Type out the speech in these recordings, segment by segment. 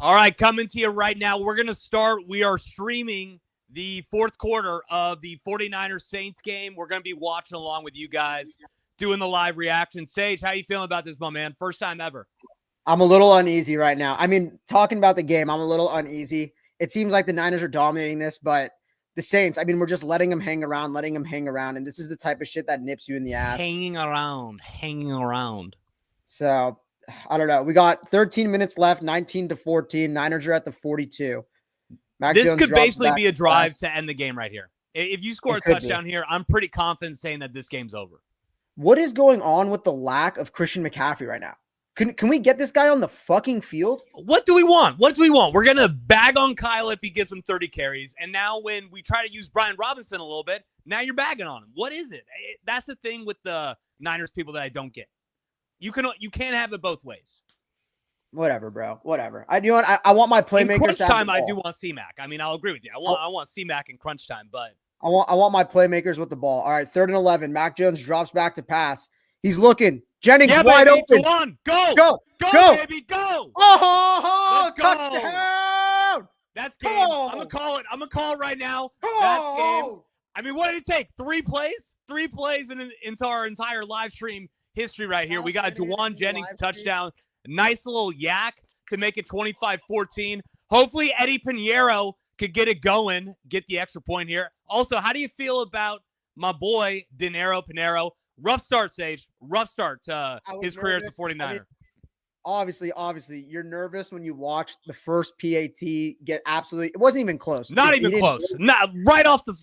All right, coming to you right now. We're going to start. We are streaming the fourth quarter of the 49ers Saints game. We're going to be watching along with you guys, doing the live reaction. Sage, how you feeling about this, my man? First time ever. I'm a little uneasy right now. I mean, talking about the game, I'm a little uneasy. It seems like the Niners are dominating this, but the Saints, I mean, we're just letting them hang around. And this is the type of shit that nips you in the ass. Hanging around. So, I don't know. We got 13 minutes left, 19-14. Niners are at the 42. This could basically be a drive to end the game right here. If you score a touchdown here, I'm pretty confident saying that this game's over. What is going on with the lack of Christian McCaffrey right now? Can we get this guy on the fucking field? What do we want? We're going to bag on Kyle if he gives him 30 carries. And now when we try to use Brian Robinson a little bit, now you're bagging on him. What is it? That's the thing with the Niners people that I don't get. You can't have it both ways. Whatever, bro. Whatever. I want my playmakers. In crunch time, I do want C-Mac. I mean, I'll agree with you. I want C-Mac in crunch time, but I want my playmakers with the ball. All right, 3rd and 11. Mac Jones drops back to pass. He's looking. Jennings wide open. Go on. Go, baby, go. Oh, touchdown. That's game. I'm gonna call it. I'm gonna call it right now. That's game. I mean, what did it take? 3 plays? 3 plays into our entire live stream history right here. We got a Juwan Jennings touchdown. Nice little yak to make it 25-14. Hopefully Eddie Pinheiro could get it going, get the extra point here. Also, how do you feel about my boy, Pinheiro? Rough start, Sage. Rough start to his career as a 49er. I mean, obviously, you're nervous when you watch the first PAT get absolutely. It wasn't even close. Not even close. Not right off the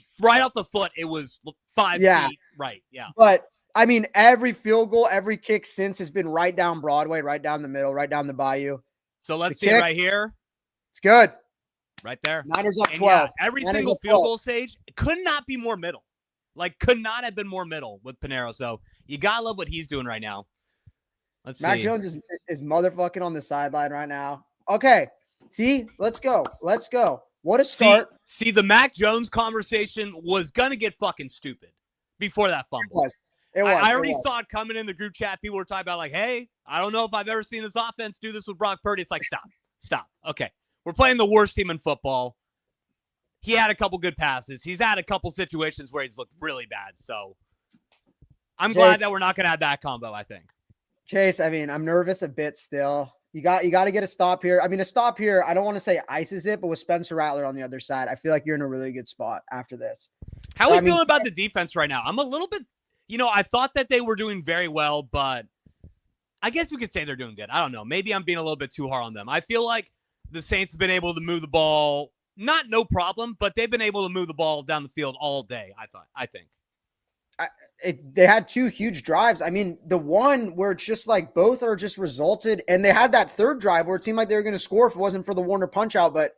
foot. It was 5 feet. Right. Yeah. But I mean, every field goal, every kick since has been right down Broadway, right down the middle, right down the bayou. So let's see it right here. It's good. Right there. Niners up 12. Yeah, every single field goal, Sage, could not be more middle. Could not have been more middle with Pinheiro. So you gotta love what he's doing right now. Let's see. Mac Jones is motherfucking on the sideline right now. Okay. See, let's go. What a start. See, the Mac Jones conversation was gonna get fucking stupid before that fumble. It was. I already saw it coming in the group chat. People were talking about hey, I don't know if I've ever seen this offense do this with Brock Purdy. It's stop. Okay. We're playing the worst team in football. He had a couple good passes. He's had a couple situations where he's looked really bad. So I'm glad that we're not going to have that combo, I think. Chase, I mean, I'm nervous a bit still. You got to get a stop here. I mean, a stop here, I don't want to say ices it, but with Spencer Rattler on the other side, I feel like you're in a really good spot after this. How are we feeling about the defense right now? I'm a little bit, I thought that they were doing very well, but I guess we could say they're doing good. I don't know. Maybe I'm being a little bit too hard on them. I feel like the Saints have been able to move the ball. Not no problem, but they've been able to move the ball down the field all day, I think. They had 2 huge drives. I mean, the one where it's just both are just resulted, and they had that 3rd drive where it seemed like they were going to score if it wasn't for the Warner punch-out, but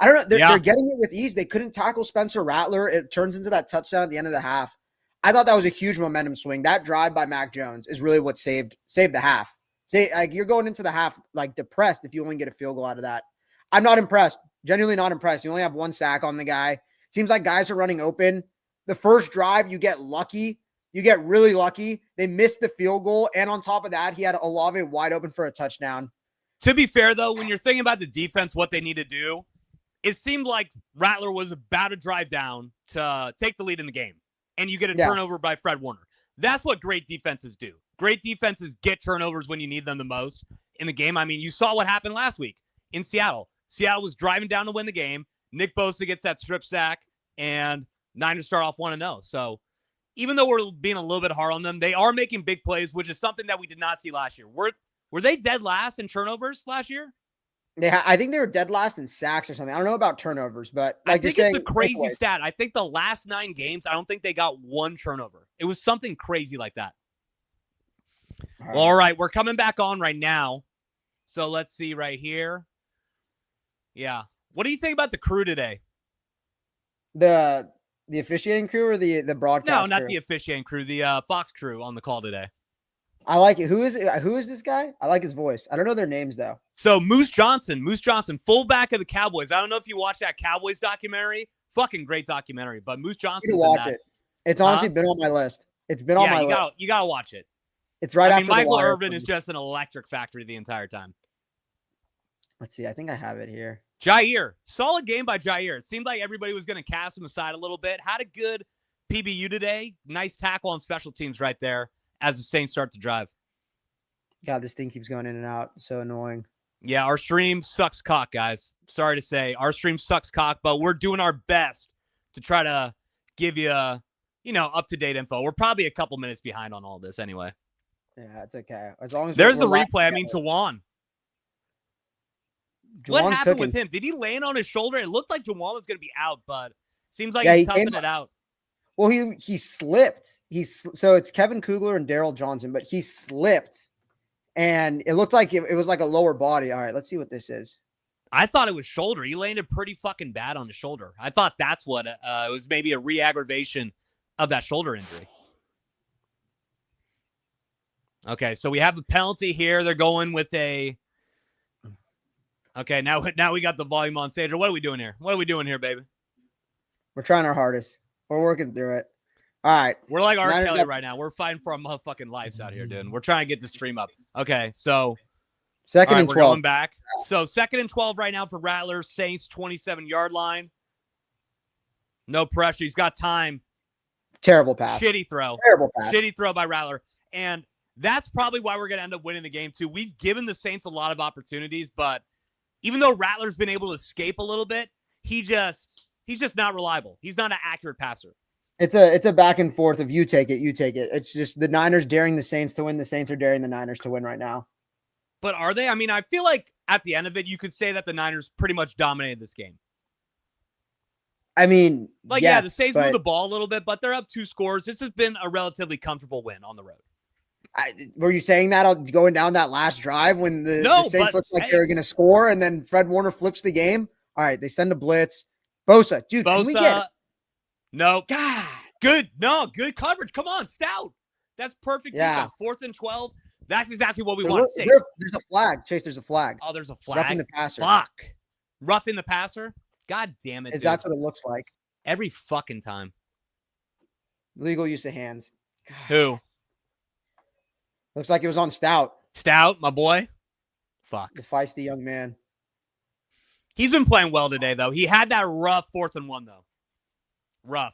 I don't know. They're getting it with ease. They couldn't tackle Spencer Rattler. It turns into that touchdown at the end of the half. I thought that was a huge momentum swing. That drive by Mac Jones is really what saved the half. You're going into the half depressed if you only get a field goal out of that. I'm not impressed. Genuinely not impressed. You only have 1 sack on the guy. Seems like guys are running open. The first drive, you get lucky. You get really lucky. They missed the field goal. And on top of that, he had Olave wide open for a touchdown. To be fair, though, when you're thinking about the defense, what they need to do, it seemed like Rattler was about to drive down to take the lead in the game. And you get a turnover by Fred Warner. That's what great defenses do. Great defenses get turnovers when you need them the most in the game. I mean, you saw what happened last week in Seattle. Seattle was driving down to win the game. Nick Bosa gets that strip sack, and Niners start off 1-0. So even though we're being a little bit hard on them, they are making big plays, which is something that we did not see last year. Were they dead last in turnovers last year? I think they were dead last in sacks or something. I don't know about turnovers, but I think it's a crazy stat. I think the last 9 games, I don't think they got 1 turnover. It was something crazy like that. All right, we're coming back on right now. So let's see right here. Yeah. What do you think about the crew today? The officiating crew or the broadcast No, not crew? the officiating crew. The Fox crew on the call today. I like it. Who is this guy? I like his voice. I don't know their names, though. So Moose Johnson, fullback of the Cowboys. I don't know if you watched that Cowboys documentary. Fucking great documentary. But Moose Johnson. You watch it. It's honestly been on my list. It's been on my list. You gotta watch it. It's right after Michael Irvin is just an electric factory the entire time. Let's see. I think I have it here. Jair, solid game by Jair. It seemed like everybody was going to cast him aside a little bit. Had a good PBU today. Nice tackle on special teams right there as the Saints start to drive. God, this thing keeps going in and out. So annoying. Yeah, our stream sucks cock, guys. Sorry to say. Our stream sucks cock, but we're doing our best to try to give you, up-to-date info. We're probably a couple minutes behind on all this anyway. Yeah, it's okay. As long as there's the replay. I mean, Jawan. What happened with him? Did he land on his shoulder? It looked like Jawan was going to be out, but seems like he's toughing it out. Well, he slipped. So it's Kevin Kugler and Daryl Johnson, but he slipped, and it looked like it was like a lower body. All right, let's see what this is. I thought it was shoulder. He landed pretty fucking bad on the shoulder. I thought that's what it was, maybe a re-aggravation of that shoulder injury. Okay, so we have a penalty here. They're going with a... Okay, now we got the volume on stage. What are we doing here? What are we doing here, baby? We're trying our hardest. We're working through it. All right. We're like R. Kelly right now. We're fighting for our motherfucking lives out here, dude. We're trying to get the stream up. Okay, so... Second and 12. We're going back. So 2nd and 12 right now for Rattlers. Saints, 27-yard line. No pressure. He's got time. Terrible pass. Shitty throw. Terrible pass. Shitty throw by Rattler. And that's probably why we're going to end up winning the game, too. We've given the Saints a lot of opportunities, but even though Rattler's been able to escape a little bit, he's just not reliable. He's not an accurate passer. It's a back and forth of you take it. It's just the Niners daring the Saints to win. The Saints are daring the Niners to win right now. But are they? I mean, I feel like at the end of it, you could say that the Niners pretty much dominated this game. I mean, yes, yeah, the Saints moved the ball a little bit, but they're up 2 scores. This has been a relatively comfortable win on the road. Were you saying that going down that last drive when the Saints looked like they were going to score and then Fred Warner flips the game? All right, they send a blitz. Bosa, dude, can we get it? No. God. Good. No, good coverage. Come on, Stout. That's perfect. Yeah. Defense. 4th and 12. That's exactly what we want. There's a flag. Chase, there's a flag. Oh, there's a flag. Roughing the passer. Fuck. Roughing the passer? God damn it, dude. That's what it looks like. Every fucking time. Legal use of hands. God. Who? Looks like it was on Stout. Stout, my boy. Fuck. The feisty young man. He's been playing well today, though. He had that rough 4th and 1, though. Rough.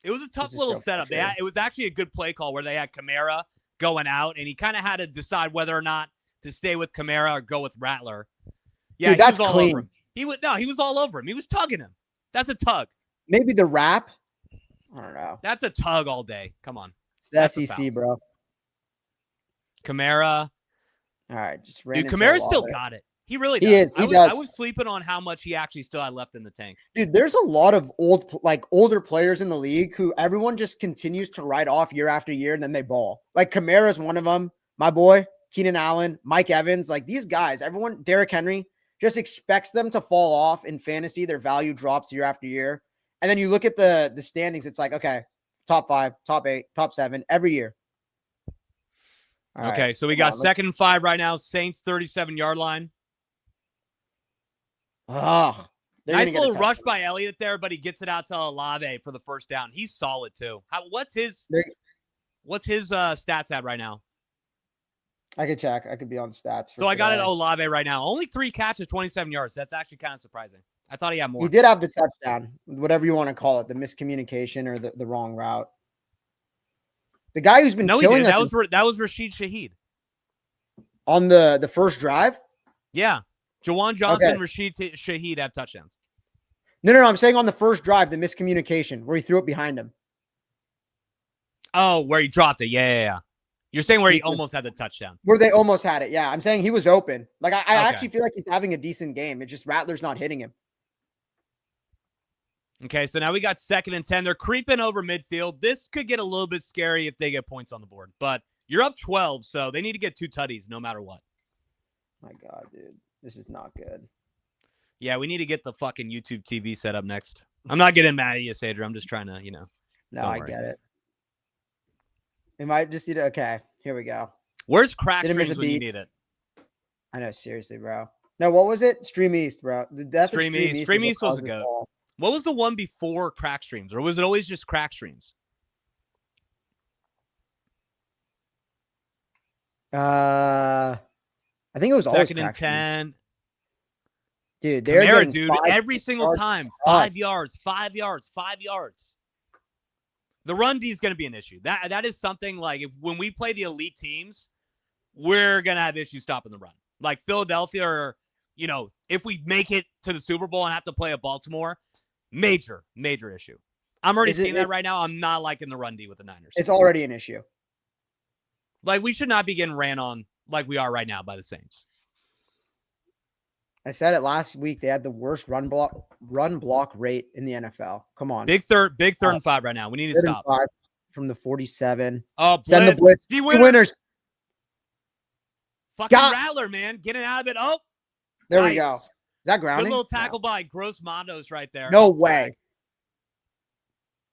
It was a tough little setup. It was actually a good play call where they had Kamara going out, and he kind of had to decide whether or not to stay with Kamara or go with Rattler. Yeah, dude, that's he was all clean. over him. He was all over him. He was tugging him. That's a tug. Maybe the wrap. I don't know. That's a tug all day. Come on. It's the SEC, bro. Kamara. All right, just ran. Dude, Kamara still got it. He really does. He is. He does. I was sleeping on how much he actually still had left in the tank. Dude, there's a lot of older players in the league who everyone just continues to write off year after year, and then they ball. Like Kamara's one of them. My boy, Keenan Allen, Mike Evans, like these guys, everyone, Derrick Henry, just expects them to fall off in fantasy. Their value drops year after year. And then you look at the standings, it's like, okay, top 5, top 8, top 7 every year. All okay, right. So we got 2nd and 5 right now. Saints 37-yard line. Oh, nice little rush by Elliott there, but he gets it out to Olave for the first down. He's solid too. What's his stats at right now? I could check. I could be on stats. So I got it Olave right now. Only 3 catches, 27 yards. That's actually kind of surprising. I thought he had more. He did have the touchdown, whatever you want to call it, the miscommunication or the wrong route. The guy who's been killing us. That was Rashid Shaheed on the first drive. Yeah. Jawan Johnson, Rashid Shaheed have touchdowns. No. I'm saying on the first drive, the miscommunication where he threw it behind him. Oh, where he dropped it. Yeah. You're saying where he almost had the touchdown. Where they almost had it. Yeah. I'm saying he was open. Like I actually feel like he's having a decent game. It's just Rattler's not hitting him. Okay. So now we got 2nd and 10. They're creeping over midfield. This could get a little bit scary if they get points on the board, but you're up 12. So they need to get 2 tutties no matter what. My God, dude. This is not good. Yeah, we need to get the fucking YouTube TV set up next. I'm not getting mad at you, Sadra. I'm just trying to, No, I get it. We might just need to. Okay, here we go. Where's Crack Streams when you need it? I know, seriously, bro. No, what was it? Stream East, bro. Stream East was a go. What was the one before Crack Streams? Or was it always just Crack Streams? I think it was always 2nd and 10. Dude, they're Kamara, getting dude, every single time, 5 yards, 5 yards, 5 yards. The run D is going to be an issue. That is something like when we play the elite teams, we're going to have issues stopping the run. Like Philadelphia or, if we make it to the Super Bowl and have to play a Baltimore, major issue. I'm already seeing that right now. I'm not liking the run D with the Niners. It's already an issue. Like, we should not be getting ran on like we are right now by the Saints. I said it last week. They had the worst run block rate in the NFL. Come on. Big third and 5 right now. We need to stop. From the 47. Oh, blitz. Send the blitz. D-winners. Fucking Rattler, man. Getting out of it. Oh. There we go. Is that grounding? Good little tackle by Gross Mondos right there. No way.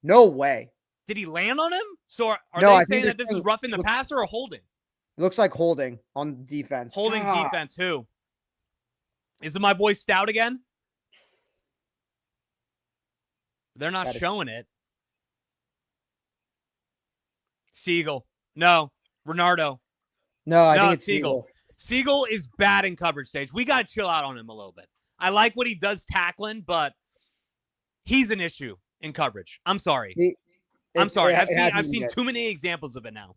No way. Did he land on him? So are they saying that this is roughing the passer or holding? It looks like holding on defense. Holding defense. Who? Is it my boy Stout again? They're not showing it. Siegel. No. Renardo. No, I think it's Siegel. Siegel is bad in coverage stage. We got to chill out on him a little bit. I like what he does tackling, but he's an issue in coverage. I'm sorry. I'm sorry. I've seen too many examples of it now.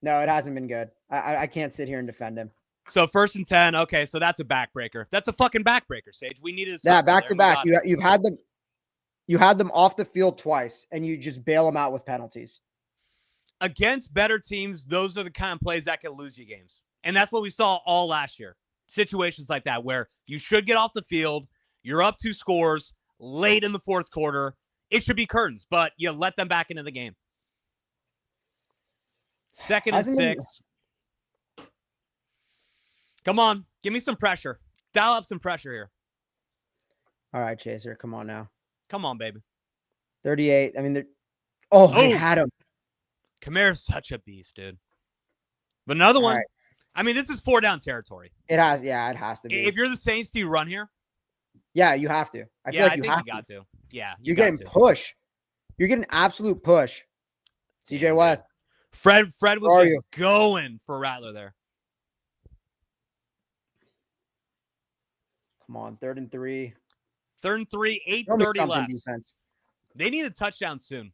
No, it hasn't been good. I can't sit here and defend him. So 1st and 10. Okay, so that's a backbreaker. That's a fucking backbreaker, Sage. We need to. Yeah, back to back. You've had them. You had them off the field twice, and you just bail them out with penalties. Against better teams, those are the kind of plays that can lose you games. And that's what we saw all last year. Situations like that where you should get off the field, you're up 2 scores late in the 4th quarter. It should be curtains, but you let them back into the game. 2nd and 6. Come on. Give me some pressure. Dial up some pressure here. All right, Chaser. Come on now. Come on, baby. 38. I mean, they had him. Kamara's such a beast, dude. But another one. Right. I mean, this is 4-down territory. It has to be. If you're the Saints, do you run here? Yeah, you have to. I feel like you got to. Yeah, you're getting push. You're getting absolute push. CJ West. Fred was just going for Rattler there. Come on, 3rd and 3. 3rd and 3, 8:30 left. Defense. They need a touchdown soon.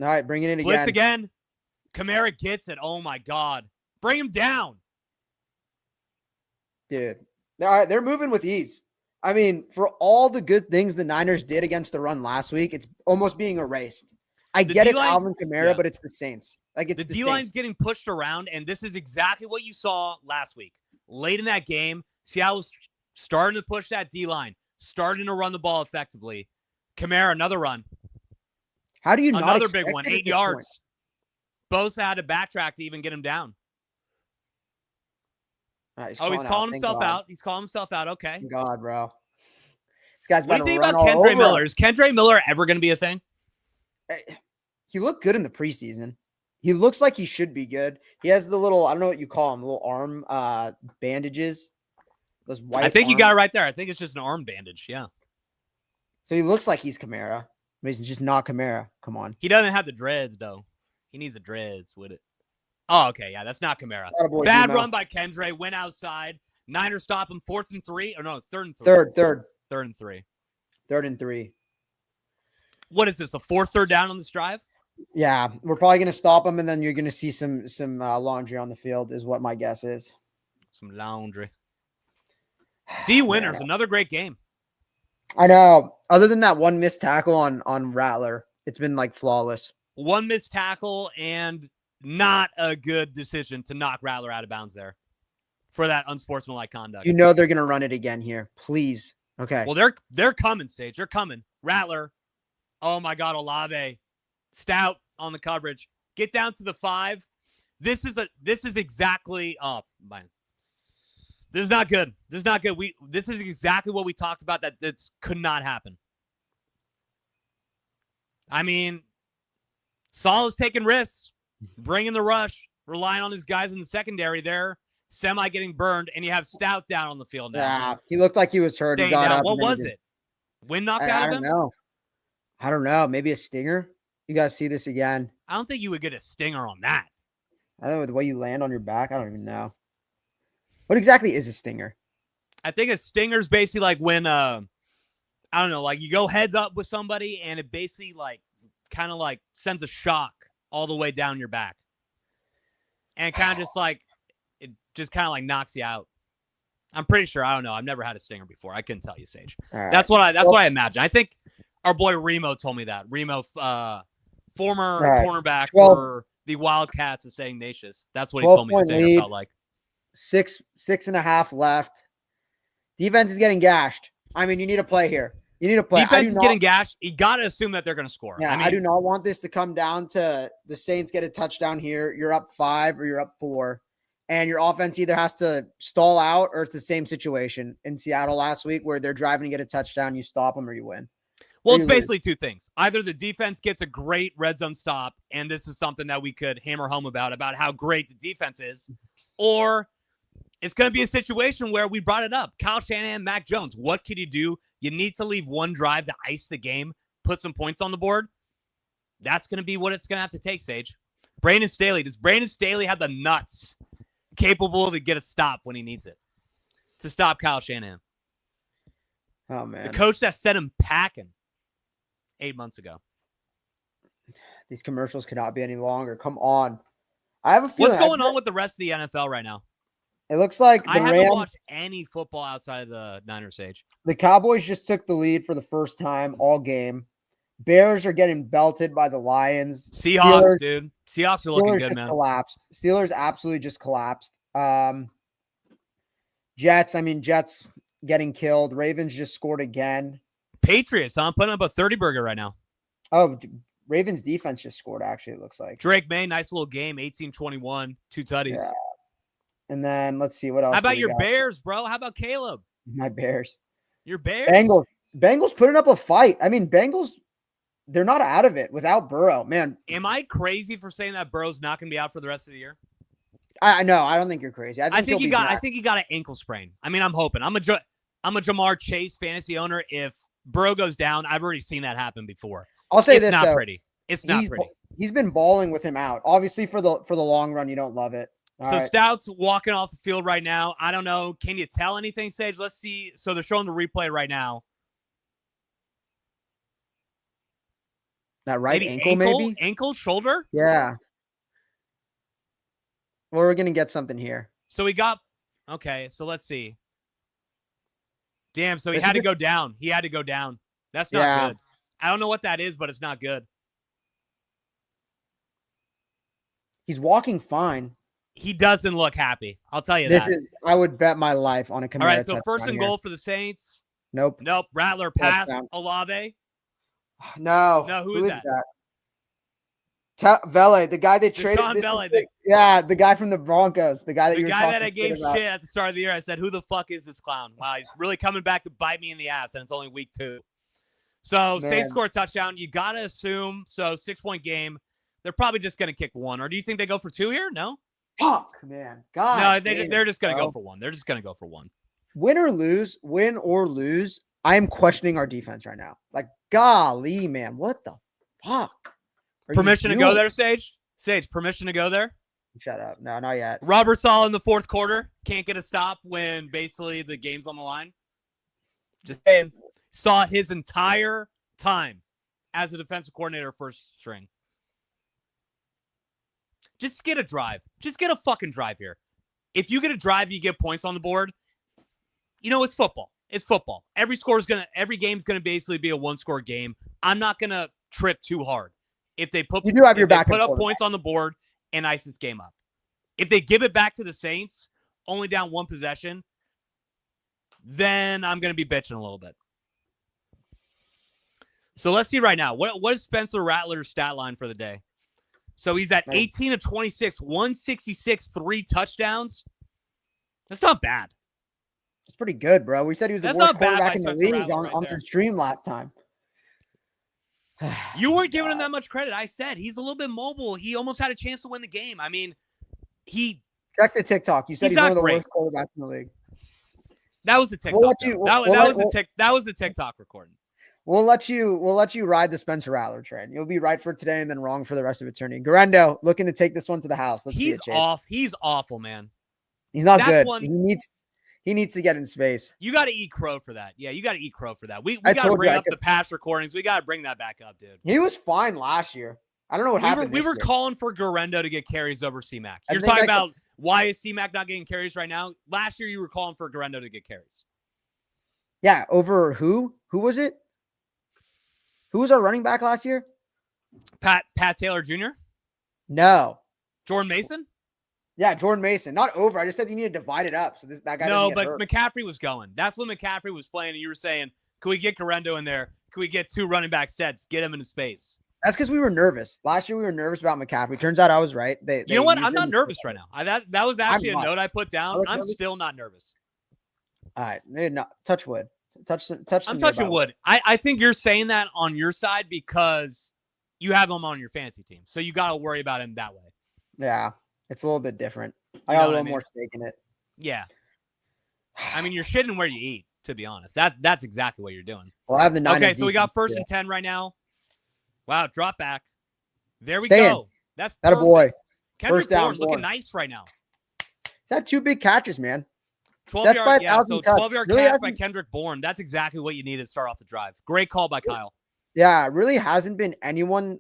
All right, bring it in again. Blitz again. Kamara gets it. Oh, my God. Bring him down. Dude. All right, they're moving with ease. I mean, for all the good things the Niners did against the run last week, it's almost being erased. I get it's Alvin Kamara, but it's the Saints. Like it's the D-line's getting pushed around, and this is exactly what you saw last week. Late in that game, Seattle was starting to push that D-line, starting to run the ball effectively. Kamara, another run. How do you another big one, 8 yards. Bosa had to backtrack to even get him down. Right, he's calling himself out. He's calling himself out. Okay. Thank God, bro. This guy's what do you think about Kendre Miller? Is Kendre Miller ever going to be a thing? He looked good in the preseason. He looks like he should be good. He has the little, I don't know what you call them, little arm bandages. Those white. I think you got it right there. I think it's just an arm bandage. Yeah. So he looks like he's Kamara, but he's just not Kamara. Come on. He doesn't have the dreads, though. He needs the dreads with it. Oh, okay. Yeah, that's not Kamara. Bad run by Kendre. Went outside. Niners stop him. 4th and 3. Or no, 3rd and 3. 3rd and 3. 3rd and 3. What is this? A 4th third down on this drive? Yeah, we're probably going to stop him, and then you're going to see some laundry on the field is what my guess is. Some laundry. D-winners, another great game. I know. Other than that one missed tackle on Rattler, it's been like flawless. One missed tackle and not a good decision to knock Rattler out of bounds there for that unsportsmanlike conduct. You know they're going to run it again here. Please. Okay. Well, they're coming, Sage. They're coming. Rattler. Oh, my God, Olave. Stout on the coverage. Get down to the 5. This is exactly man. This is not good. This is not good. This is exactly what we talked about that could not happen. I mean, Saul is taking risks, bringing the rush, relying on his guys in the secondary there, semi getting burned, and you have Stout down on the field now. Yeah, he looked like he was hurt. He got up. What was it? Wind knocked out of him? I don't know. Maybe a stinger? You guys see this again. I don't think you would get a stinger on that. I don't know the way you land on your back. I don't even know. What exactly is a stinger? I think a stinger's basically like when I don't know, like you go heads up with somebody and it basically like kind of like sends a shock all the way down your back. And kind of just like it just kind of like knocks you out. I'm pretty sure. I don't know. I've never had a stinger before. I couldn't tell you, Sage. Right. That's what I imagine. I think our boy Remo told me that. Remo, former cornerback for the Wildcats of St. Ignatius. That's what he told me the stinger felt like. 6.5 left. Defense is getting gashed. I mean, you need to play here. You need to play. Defense is getting gashed. You got to assume that they're going to score. Yeah, I do not want this to come down to the Saints get a touchdown here. You're up 5 or you're up 4. And your offense either has to stall out or it's the same situation in Seattle last week where they're driving to get a touchdown. You stop them or you win. Well, it's basically two things. Either the defense gets a great red zone stop, and this is something that we could hammer home about how great the defense is, or it's going to be a situation where we brought it up. Kyle Shanahan, Mac Jones, what could you do? You need to leave one drive to ice the game, put some points on the board. That's going to be what it's going to have to take, Sage. Brandon Staley. Does Brandon Staley have the nuts capable to get a stop when he needs it to stop Kyle Shanahan? Oh, man. The coach that sent him packing 8 months ago. These commercials cannot be any longer. Come on. I have a feeling. What's going on with the rest of the NFL right now? It looks like I haven't watched any football outside of the Niners, Sage. The Cowboys just took the lead for the first time all game. Bears are getting belted by the Lions. Seahawks, dude. Seahawks are looking good, man. Collapsed. Steelers absolutely just collapsed. Jets getting killed. Ravens just scored again. Patriots, I'm putting up a 30 burger right now. Oh, Ravens defense just scored, actually, it looks like. Drake May, nice little game, 18-21, 2 tutties. Yeah. And then let's see what else. How about your Bears, bro? How about Caleb? My Bears. Your Bears? Bengals putting up a fight. I mean, Bengals, they're not out of it without Burrow, man. Am I crazy for saying that Burrow's not going to be out for the rest of the year? I know. I don't think you're crazy. I think he got an ankle sprain. I mean, I'm hoping. I'm a Jamar Chase fantasy owner. If Burrow goes down, I've already seen that happen before. I'll say it's this, not though. Pretty. It's not pretty. He's been balling with him out. Obviously, for the long run, you don't love it. So Stout's walking off the field right now. I don't know. Can you tell anything, Sage? Let's see. So they're showing the replay right now. That right maybe? Ankle, shoulder? Yeah. Well, we're going to get something here. So okay, so let's see. Damn, so he had to go down. He had to go down. That's not good. I don't know what that is, but it's not good. He's walking fine. He doesn't look happy. I'll tell you that. I would bet my life on a Kamara. All right, so first and goal for the Saints. Nope. Rattler pass. Olave. No. No, who is that? Vele, the guy they traded. Vele, the guy from the Broncos. The guy that I gave shit at the start of the year. I said, who the fuck is this clown? Wow, he's really coming back to bite me in the ass, and it's only week 2. So Saints score a touchdown. You got to assume, 6-point game. They're probably just going to kick 1. Or do you think they go for 2 here? No? Fuck, man. God. No, they're just going to go for 1. They're just going to go for 1. Win or lose, I am questioning our defense right now. Like, golly, man, what the fuck? Permission to go there, Sage? Sage, permission to go there? Shut up. No, not yet. Robert Sala in the 4th quarter. Can't get a stop when basically the game's on the line. Just saying. Saw it his entire time as a defensive coordinator first string. Just get a drive. Just get a fucking drive here. If you get a drive, you get points on the board. You know, it's football. It's football. Every game's gonna basically be a 1-score game. I'm not gonna trip too hard. If they put up points on the board and ice this game up. If they give it back to the Saints, only down 1 possession, then I'm gonna be bitching a little bit. So let's see right now. What is Spencer Rattler's stat line for the day? So he's at 18 of 26, 166, 3 touchdowns. That's not bad. It's pretty good, bro. We said he was the worst quarterback in the league on the stream last time. You weren't giving him that much credit. I said he's a little bit mobile. He almost had a chance to win the game. I mean, check the TikTok. You said he's one of the worst quarterbacks in the league. That was the TikTok. That was the TikTok recording. We'll let you ride the Spencer Rattler train. You'll be right for today and then wrong for the rest of eternity. Garendo looking to take this one to the house. Let's see it, Chase. He's awful, man. He's not good. He needs to get in space. You got to eat crow for that. Yeah, you got to eat crow for that. We got to bring up the past recordings. We got to bring that back up, dude. He was fine last year. I don't know what happened. We were calling for Garendo to get carries over C-Mac. You're talking about why is C-Mac not getting carries right now? Last year, you were calling for Garendo to get carries. Yeah, over who? Who was it? Who was our running back last year? Pat Taylor Jr.? No. Jordan Mason? Yeah, Jordan Mason. Not over. I just said you need to divide it up. So that guy doesn't get hurt. McCaffrey was going. That's when McCaffrey was playing, and you were saying, can we get Garendo in there? Can we get 2 running back sets? Get him into space. That's because we were nervous. Last year we were nervous about McCaffrey. Turns out I was right. You know what? I'm not nervous right now. That was actually a note I put down. I'm still not nervous. All right. No, touch wood. I'm touching wood. I think you're saying that on your side because you have him on your fantasy team. So you got to worry about him that way. Yeah. It's a little bit different. I got a little more stake in it. Yeah. I mean, you're shitting where you eat, to be honest. That's exactly what you're doing. Well, I have the 9. Okay, so we got 1st and 10 right now. Wow, drop back. There we go. That's a boy. Kendrick Bourne looking nice right now. He's had 2 big catches, man. 12-yard, yeah, so 12-yard catch by Kendrick Bourne. That's exactly what you need to start off the drive. Great call by Kyle. Yeah, really hasn't been anyone.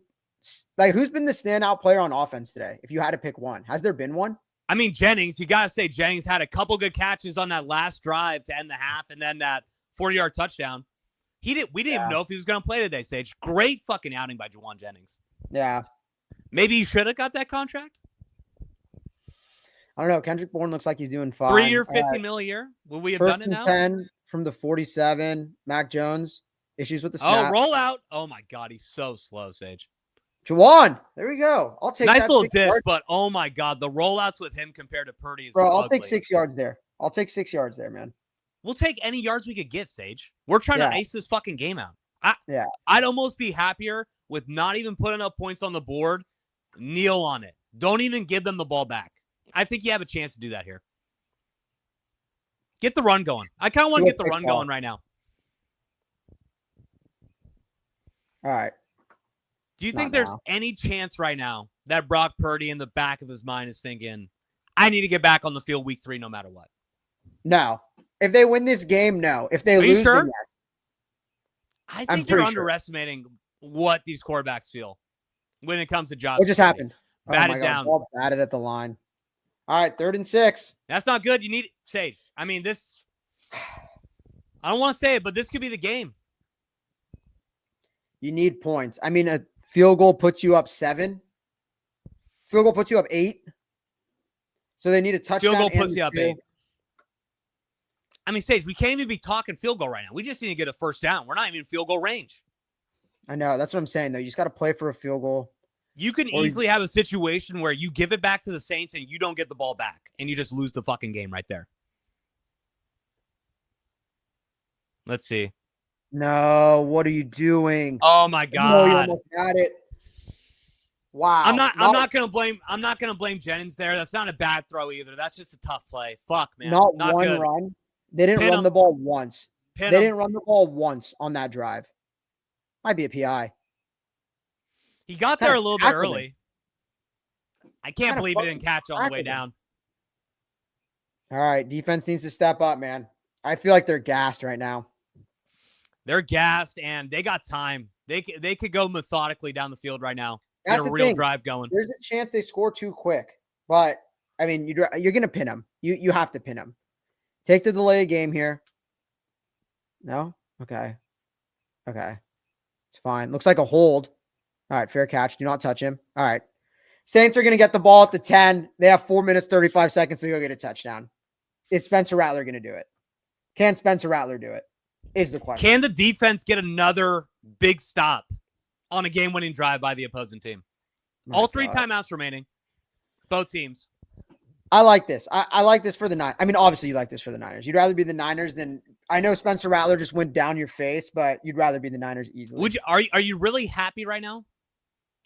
Like, who's been the standout player on offense today? If you had to pick one, has there been one? I mean, Jennings, you got to say Jennings had a couple good catches on that last drive to end the half, and then that 40-yard touchdown. We didn't even know if he was going to play today, Sage. Great fucking outing by Juwan Jennings. Yeah. Maybe he should have got that contract. I don't know. Kendrick Bourne looks like he's doing fine. 3-year, $15 million a year. Will we have done it now? 10 from the 47. Mac Jones. Issues with the snap. Oh, roll out. Oh, my God. He's so slow, Sage. Juwan. There we go. I'll take nice that little dish, but oh, my God. The rollouts with him compared to Purdy is Bro, I'll ugly. take 6 yards there. I'll take 6 yards there, man. We'll take any yards we could get, Sage. We're trying to ace this fucking game out. I'd almost be happier with not even putting up points on the board. Kneel on it. Don't even give them the ball back. I think you have a chance to do that here. Get the run going. I kind of want to get the run going right now. All right. Do you think there's any chance right now that Brock Purdy in the back of his mind is thinking, I need to get back on the field week 3 no matter what? No. If they win this game, no. If they lose, then yes. I think you're underestimating what these quarterbacks feel when it comes to jobs. What just happened? Batted down. Ball batted at the line. All right, 3rd and 6. That's not good. You need Sage. I mean, this. I don't want to say it, but this could be the game. You need points. I mean, a field goal puts you up 7. Field goal puts you up 8. So they need a touchdown. Field goal puts you up 8. I mean, Sage, we can't even be talking field goal right now. We just need to get a 1st down. We're not even in field goal range. I know. That's what I'm saying, though. You just got to play for a field goal. You can easily have a situation where you give it back to the Saints and you don't get the ball back, and you just lose the fucking game right there. Let's see. No, what are you doing? Oh my God! No, you almost got it. Wow. I'm not gonna blame Jennings there. That's not a bad throw either. That's just a tough play. Fuck, man. Not one good. Run. They didn't run the ball once. They didn't run the ball once on that drive. Might be a PI. He got there a little bit early. I can't believe he didn't catch on the way down. All right, defense needs to step up, man. I feel like they're gassed right now. They're gassed, and they got time. They could go methodically down the field right now. That's get a real drive going. There's a chance they score too quick, but I mean, you're going to pin them. You have to pin them. Take the delay of game here. No? Okay. It's fine. Looks like a hold. All right, fair catch. Do not touch him. All right. Saints are going to get the ball at the 10. They have 4 minutes, 35 seconds to go get a touchdown. Is Spencer Rattler going to do it? Can Spencer Rattler do it? Is the question. Can the defense get another big stop on a game-winning drive by the opposing team? All 3 timeouts remaining. Both teams. I like this. I like this for the Niners. I mean, obviously you like this for the Niners. You'd rather be the Niners than – I know Spencer Rattler just went down your face, but you'd rather be the Niners easily. Are you really happy right now?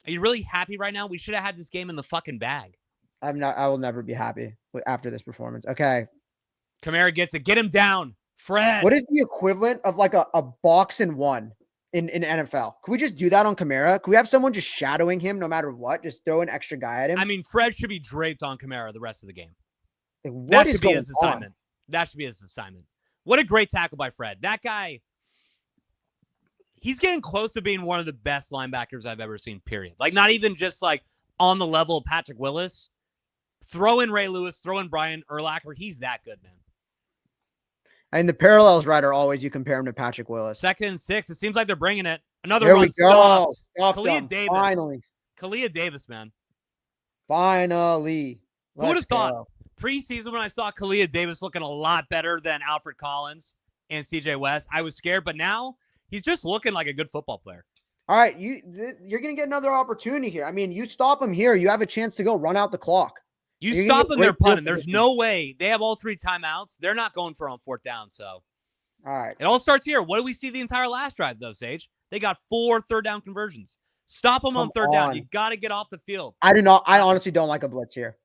Are you really happy right now? We should have had this game in the fucking bag. I'm not. I will never be happy after this performance. Okay. Kamara gets it. Get him down. Fred. What is the equivalent of like a box and one in NFL? Can we just do that on Kamara? Can we have someone just shadowing him no matter what? Just throw an extra guy at him? I mean, Fred should be draped on Kamara the rest of the game. Like, that should be his assignment. That should be his assignment. What a great tackle by Fred. That guy, he's getting close to being one of the best linebackers I've ever seen, period. Like, not even just, like, on the level of Patrick Willis. Throw in Ray Lewis, throw in Brian Urlacher. He's that good, man. And the parallels, right, are always you compare him to Patrick Willis. 2nd and 6. It seems like they're bringing it. Another there run. We go. Stopped. Kalia Davis. Finally. Kalia Davis, man. Finally. Who would have thought? Preseason, when I saw Kalia Davis looking a lot better than Alfred Collins and CJ West, I was scared. But now he's just looking like a good football player. All right, you're going to get another opportunity here. I mean, you stop him here, you have a chance to go run out the clock. You stop them, they're punting. There's no way. They have all 3 timeouts. They're not going for on 4th down. So, all right. It all starts here. What do we see the entire last drive, though, Sage? They got 4 3rd-down conversions. Stop them on 3rd down. You got to get off the field. I honestly don't like a blitz here.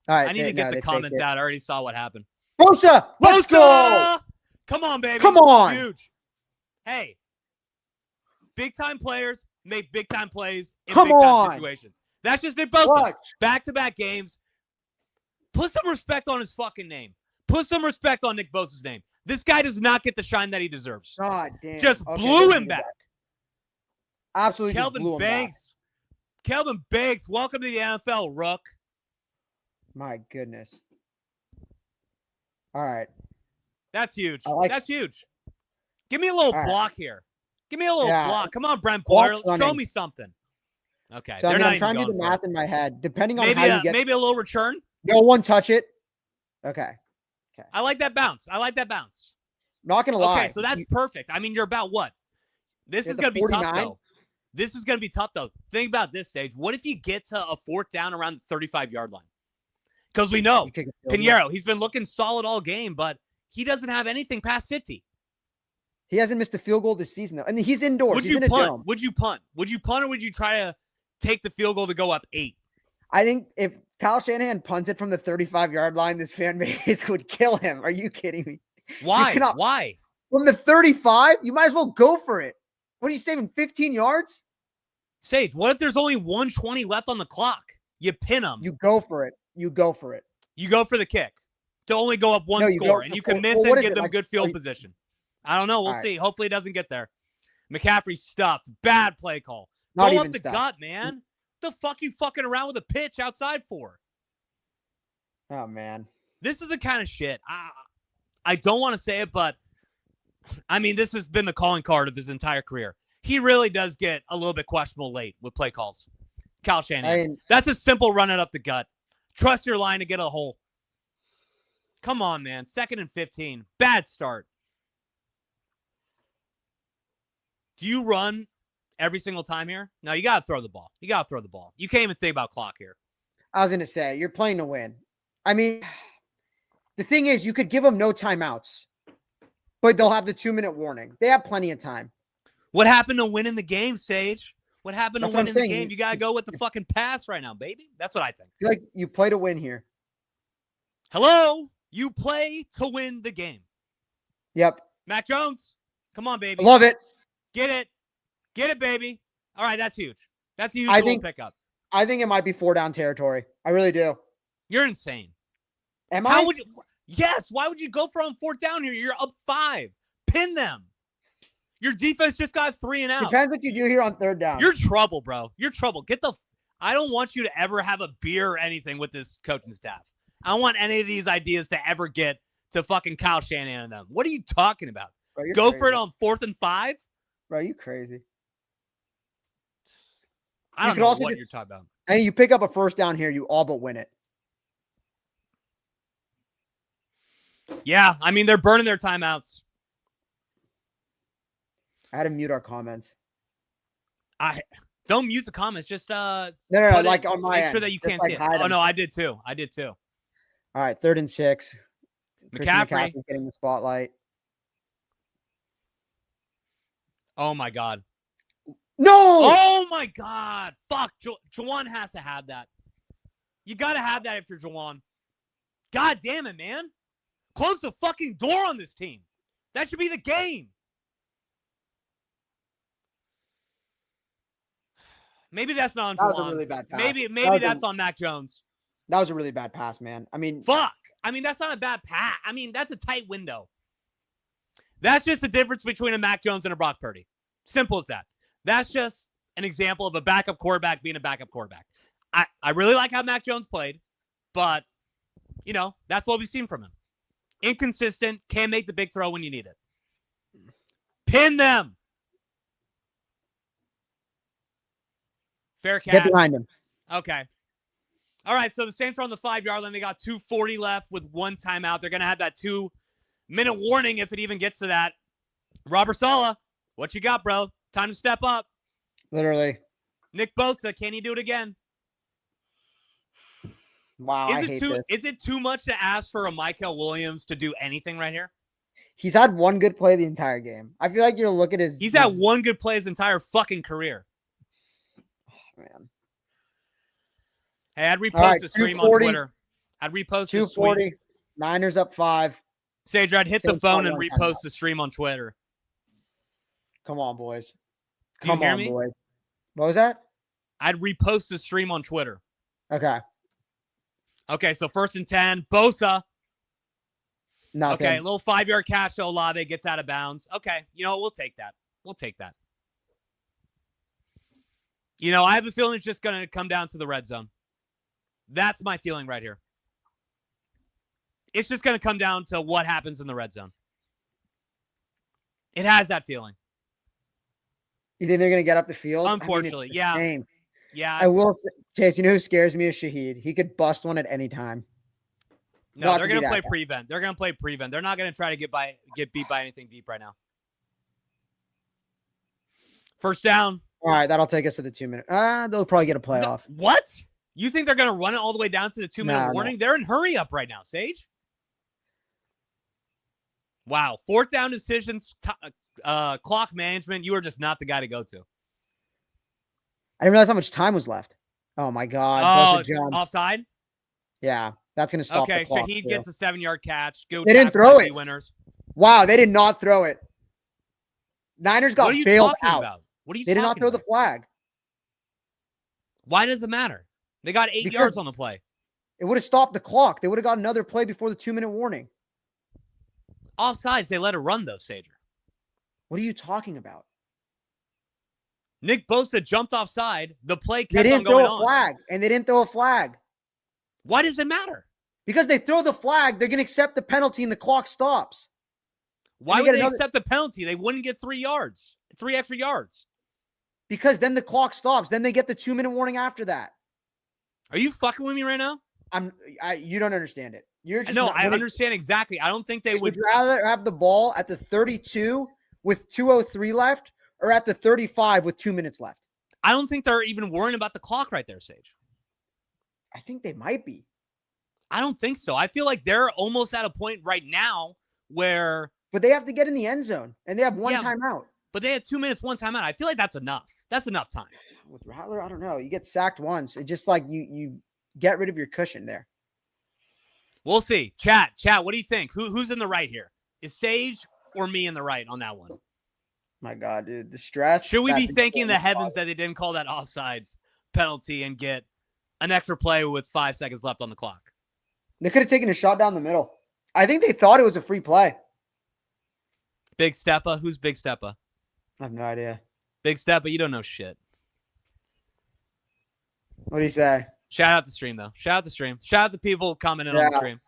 All right. I need to get the comments out. I already saw what happened. Bosa! Let's go! Come on, baby. Come on. Huge. Hey. Big-time players make big-time plays in Come big-time on. situations. That's just Nick Bosa. Back-to-back games. Put some respect on his fucking name. Put some respect on Nick Bosa's name. This guy does not get the shine that he deserves. God damn. Just blew him back. Absolutely. Kelvin Banks. Kelvin Banks, welcome to the NFL, Rook. My goodness. All right. That's huge. That's huge. Give me a little block here. Give me a little block. Come on, Brent Boyer. Show me something. Okay. So, I'm trying to do the math in my head. Depending on how you get. Maybe a little return. No one touch it. Okay. I like that bounce. Not going to lie. Okay, so that's perfect. I mean, you're about what? This is going to be tough, though. This is going to be tough, though. Think about this, Sage. What if you get to a 4th down around the 35-yard line? Because we know Pinheiro, he's been looking solid all game, but he doesn't have anything past 50. He hasn't missed a field goal this season, though. And he's indoors. Would you punt? Would you punt? Would you punt, or would you try to take the field goal to go up 8? I think if Kyle Shanahan punted from the 35-yard line, this fan base would kill him. Are you kidding me? Why? Why? From the 35? You might as well go for it. What are you saving, 15 yards? Sage, what if there's only 1:20 left on the clock? You pin them. You go for it. You go for it. You go for the kick to only go up one score, and you can miss and give them good field position. I don't know. We'll see. Hopefully it doesn't get there. McCaffrey stuffed. Bad play call. Go up the gut, man. What the fuck you fucking around with a pitch outside for? Oh, man. This is the kind of shit. I don't want to say it, but I mean, this has been the calling card of his entire career. He really does get a little bit questionable late with play calls. Kyle Shanahan. That's a simple run it up the gut. Trust your line to get a hole. Come on, man. 2nd and 15. Bad start. Do you run every single time here? No, you got to throw the ball. You can't even think about clock here. I was going to say, you're playing to win. I mean, the thing is, you could give them no timeouts, but they'll have the 2-minute warning. They have plenty of time. What happened to winning the game, Sage? What happened to winning the game? You got to go with the fucking pass right now, baby. That's what I think. I feel like you play to win here. Hello? You play to win the game. Yep. Mac Jones, come on, baby. I love it. Get it, baby. All right, that's huge. That's a huge pickup. I think it might be 4-down territory. I really do. You're insane. Am I? Yes. Why would you go for on 4th down here? You're up 5. Pin them. Your defense just got 3 and out. Depends what you do here on 3rd down. You're trouble, bro. You're trouble. I don't want you to ever have a beer or anything with this coaching staff. I don't want any of these ideas to ever get to fucking Kyle Shanahan and them. What are you talking about? Bro, go crazy. For it on 4th and 5? Bro, you crazy. I don't know what you're talking about. And you pick up a 1st down here, you all but win it. Yeah, I mean, they're burning their timeouts. I had to mute our comments. Don't mute the comments. Just no, like on my make end. Sure that you can't see it. Oh no, I did too. All right, 3rd and 6. McCaffrey getting the spotlight. Oh my God. No! Oh my God. Fuck. Juwan has to have that. You got to have that if you're Juwan. God damn it, man. Close the fucking door on this team. That should be the game. Maybe that's not on Juwan. That was a really bad pass. Maybe that's on Mac Jones. That was a really bad pass, man. I mean, fuck. I mean, that's not a bad pass. I mean, that's a tight window. That's just the difference between a Mac Jones and a Brock Purdy. Simple as that. That's just an example of a backup quarterback being a backup quarterback. I really like how Mac Jones played, but, you know, that's what we've seen from him. Inconsistent, can't make the big throw when you need it. Pin them. Fair catch. Get behind him. Okay. All right, so the Saints are on the 5-yard line. They got 2:40 left with 1 timeout. They're going to have that 2-minute warning if it even gets to that. Robert Saleh, what you got, bro? Time to step up. Literally. Nick Bosa, can he do it again? Wow, I hate this. Is it too much to ask for a Michael Williams to do anything right here? He's had one good play the entire game. I feel like you're looking at his... He's had one good play his entire fucking career. Oh, man. Hey, I'd repost the stream on Twitter. I'd repost the 240. Niners up 5. Sage, I'd hit the phone and repost the stream on Twitter. Come on, boys. Come on, boys. What was that? I'd repost the stream on Twitter. Okay. Okay, so 1st and 10. Bosa. Nothing. Okay, a little 5-yard catch. So Olave gets out of bounds. Okay, you know what? We'll take that. We'll take that. You know, I have a feeling it's just going to come down to the red zone. That's my feeling right here. It's just going to come down to what happens in the red zone. It has that feeling. You think they're going to get up the field? Unfortunately, yeah. Yeah. I will say, Chase, you know who scares me is Shaheed. He could bust one at any time. No, they're going to play prevent. They're going to play prevent. They're not going to try to get beat by anything deep right now. 1st down. All right, that'll take us to the 2-minute. They'll probably get a playoff. What? You think they're going to run it all the way down to the 2-minute warning? No. They're in hurry up right now, Sage. Wow. 4th down decisions, clock management. You are just not the guy to go to. I didn't realize how much time was left. Oh, my God. Offside? Yeah, that's going to stop the clock. Okay, Shaheed gets a 7-yard catch. They didn't throw it. Winners. Wow, they did not throw it. Niners got bailed out. About? What are you They did not throw the flag. Why does it matter? They got 8 yards on the play. It would have stopped the clock. They would have got another play before the 2-minute warning. Offsides, they let it run, though, Sager. What are you talking about? Nick Bosa jumped offside. The play kept on going on. They didn't throw a flag, and they didn't throw a flag. Why does it matter? Because they throw the flag, they're going to accept the penalty, and the clock stops. Why would they accept the penalty? They wouldn't get 3 yards, 3 extra yards. Because then the clock stops. Then they get the 2-minute warning after that. Are you fucking with me right now? You don't understand it. You're just I understand exactly. I don't think they would. Would you rather have the ball at the 32 with 2:03 left or at the 35 with 2 minutes left? I don't think they're even worrying about the clock right there, Sage. I think they might be. I don't think so. I feel like they're almost at a point right now where. But they have to get in the end zone, and they have one timeout. But they had 2 minutes, 1 timeout. I feel like that's enough. That's enough time. With Rattler, I don't know. You get sacked once. It's just like you get rid of your cushion there. We'll see. Chat, what do you think? Who's in the right here? Is Sage or me in the right on that one? My God, dude. The stress. Should we be thanking the heavens that they didn't call that offsides penalty and get an extra play with 5 seconds left on the clock? They could have taken a shot down the middle. I think they thought it was a free play. Big Steppa? Who's Big Steppa? I have no idea. Big Steppa, you don't know shit. What do you say? Shout out the stream, though. Shout out the stream. Shout out the people commenting on the stream.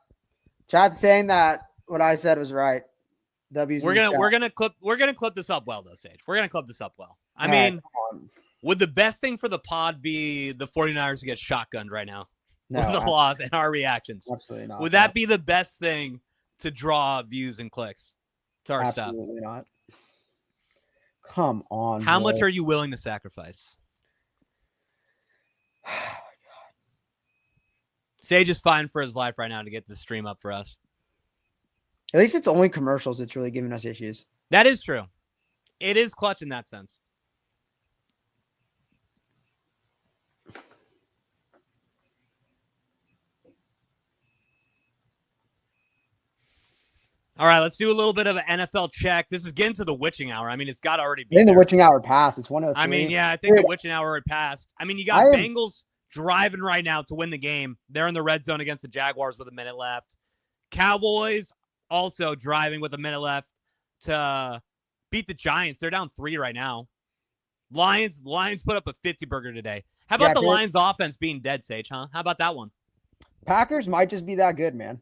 Chat's saying that what I said was right. We're gonna clip this up well, though, Sage. We're gonna clip this up well. I mean, would the best thing for the pod be the 49ers to get shotgunned right now? No, with the laws and our reactions. Absolutely not. Would that be the best thing to draw views and clicks to our stuff? Absolutely not. Come on. How much are you willing to sacrifice? Sage is fine for his life right now to get the stream up for us. At least it's only commercials that's really giving us issues. That is true. It is clutch in that sense. All right, let's do a little bit of an NFL check. This is getting to the witching hour. I mean, it's got to already be. I think the witching hour passed. It's 1:03. I mean, yeah, I think the witching hour already passed. I mean, you got Bengals driving right now to win the game. They're in the red zone against the Jaguars with a minute left. Cowboys also driving with a minute left to beat the Giants. They're down 3 right now. Lions put up a 50 burger today. How about the Lions offense being dead, Sage, huh? How about that one? Packers might just be that good, man.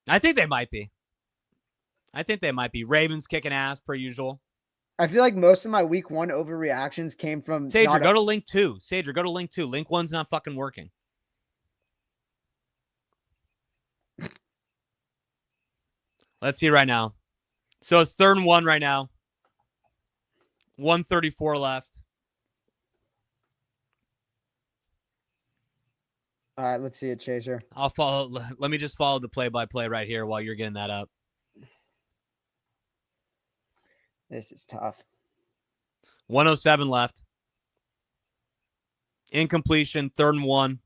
I think they might be. Ravens kicking ass per usual. I feel like most of my week 1 overreactions came from Sager, go to link 2. Sager, go to link 2. Link 1's not fucking working. Let's see right now. So it's 3rd and 1 right now. 1:34 left. All right, let's see it, Chaser. I'll follow. Let me just follow the play-by-play right here while you're getting that up. This is tough. 1:07 left. Incompletion, 3rd and 1.